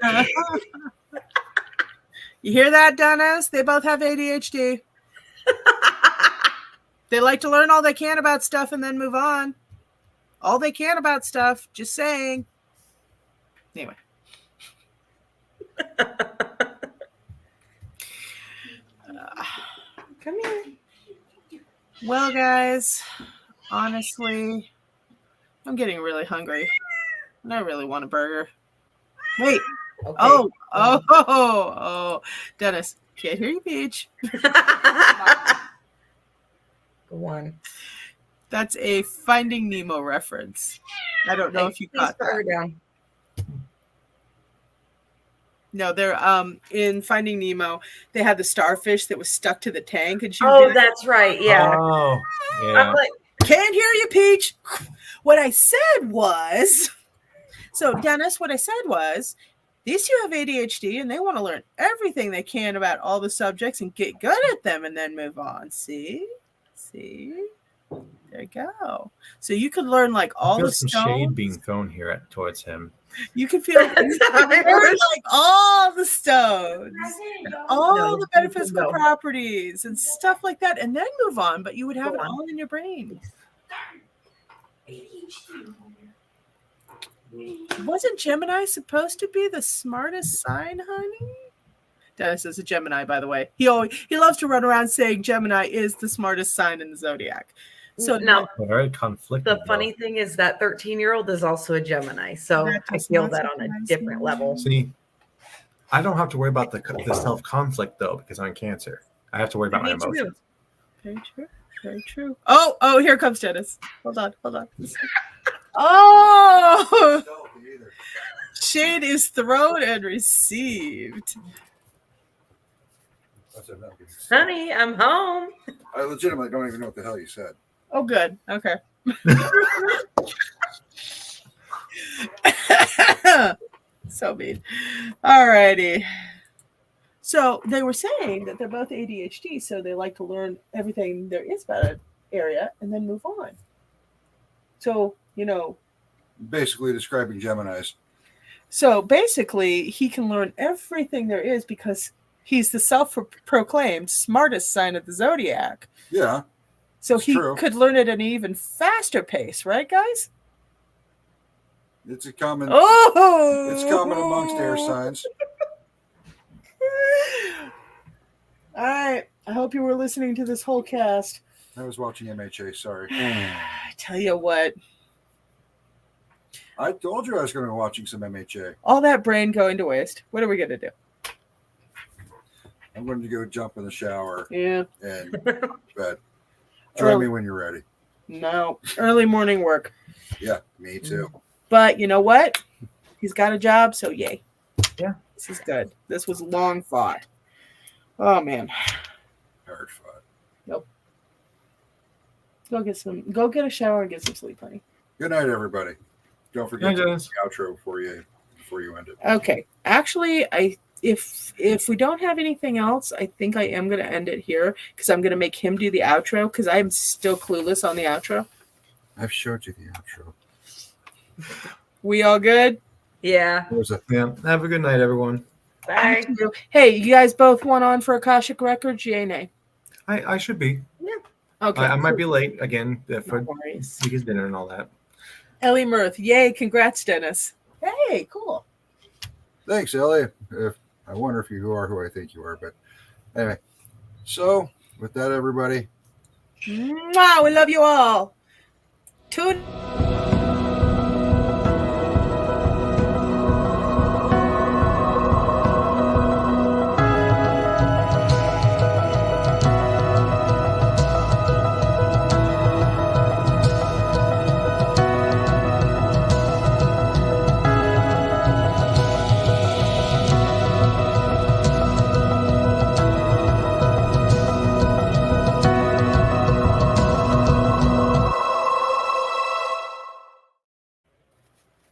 C: You hear that, Dennis? They both have ADHD. They like to learn all they can about stuff and then move on. All they can about stuff. Just saying. Anyway.
E: Come here.
C: Well, guys, honestly, I'm getting really hungry. And I really want a burger. Wait.
E: Okay.
C: Oh. Dennis, can't hear you, Peach.
E: Go on.
C: That's a Finding Nemo reference. I don't know if you caught
E: Please put her
C: that.
E: down.
C: No, they're in Finding Nemo. They had the starfish that was stuck to the tank, and she.
E: Oh, that's right. Yeah.
D: Oh,
E: I'm
D: yeah.
E: like,
C: Can't hear you, Peach. What I said was, so Dennis, what I said was, these two have ADHD and they want to learn everything they can about all the subjects and get good at them and then move on. See, there you go. So you could learn like all the
D: some
C: stones.
D: shade being thrown here towards him.
C: You can feel
E: That's
C: you
E: how
C: can
E: I
C: learn
E: wish.
C: like all the stones, and all
E: No,
C: the
E: you
C: metaphysical
E: can go.
C: properties and stuff like that, and then move on. But you would have
E: Go
C: it
E: on.
C: all in your brain. Wasn't Gemini supposed to be the smartest sign, honey? Dennis is a Gemini, by the way. He loves to run around saying Gemini is the smartest sign in the zodiac. So
E: now,
D: Very conflicted.
E: the funny thing is that 13-year-old is also a Gemini, so
C: That
E: I
C: does
E: feel
C: not
E: that on a
C: surprise
E: different
C: me.
E: level.
D: See, I don't have to worry about the self-conflict though, because I'm Cancer. I have to worry about my
E: Me too.
D: emotions.
C: Very true. Very true. Oh, here comes Dennis. Hold on. Oh, shade is thrown and received.
E: Honey, I'm home.
A: I legitimately don't even know what the hell you said.
C: Oh, good. Okay. So mean. All righty. So they were saying that they're both ADHD, so they like to learn everything there is about an area and then move on. So,
A: Basically describing Geminis.
C: So basically, he can learn everything there is because he's the self-proclaimed smartest sign of the zodiac.
A: Yeah.
C: So
A: It's
C: he
A: true.
C: could learn at an even faster pace, right, guys?
A: It's a common
C: Oh,
A: it's common amongst air signs.
C: All right. I hope you were listening to this whole cast.
A: I was watching MHA, sorry.
C: I tell you what,
A: I told you I was going to be watching some MHA.
C: all that brain going to waste. What are we going to do?
A: I'm going to go jump in the shower
C: Yeah.
A: and bed. Join me when you're ready.
C: No. Early morning work.
A: Yeah, me too.
C: But you know what? He's got a job, so yay.
D: Yeah.
C: This is good. This was long fought. Oh, man.
A: Hard fought.
C: Go get a shower and get some sleep, honey.
A: Good night, everybody. Don't forget
D: Hi,
A: to do
D: Dennis.
A: the outro before you end it.
C: Okay. Actually, if we don't have anything else, I think I am going to end it here because I'm going to make him do the outro because I'm still clueless on the outro.
A: I've showed you the outro.
C: We all good?
E: Yeah.
A: There's a
D: Yeah. Have a good night, everyone.
E: Bye.
C: Hey, you guys both went on for Akashic Records? Yay, nay?
D: I should be.
C: Okay.
D: I might be late again for
C: No worries.
D: Vega's dinner and all that.
C: Ellie Mirth. Yay. Congrats, Dennis. Hey, cool.
A: Thanks, Ellie. I wonder if you are who I think you are, but anyway. So, with that, everybody.
C: Mwah, we love you all. Tune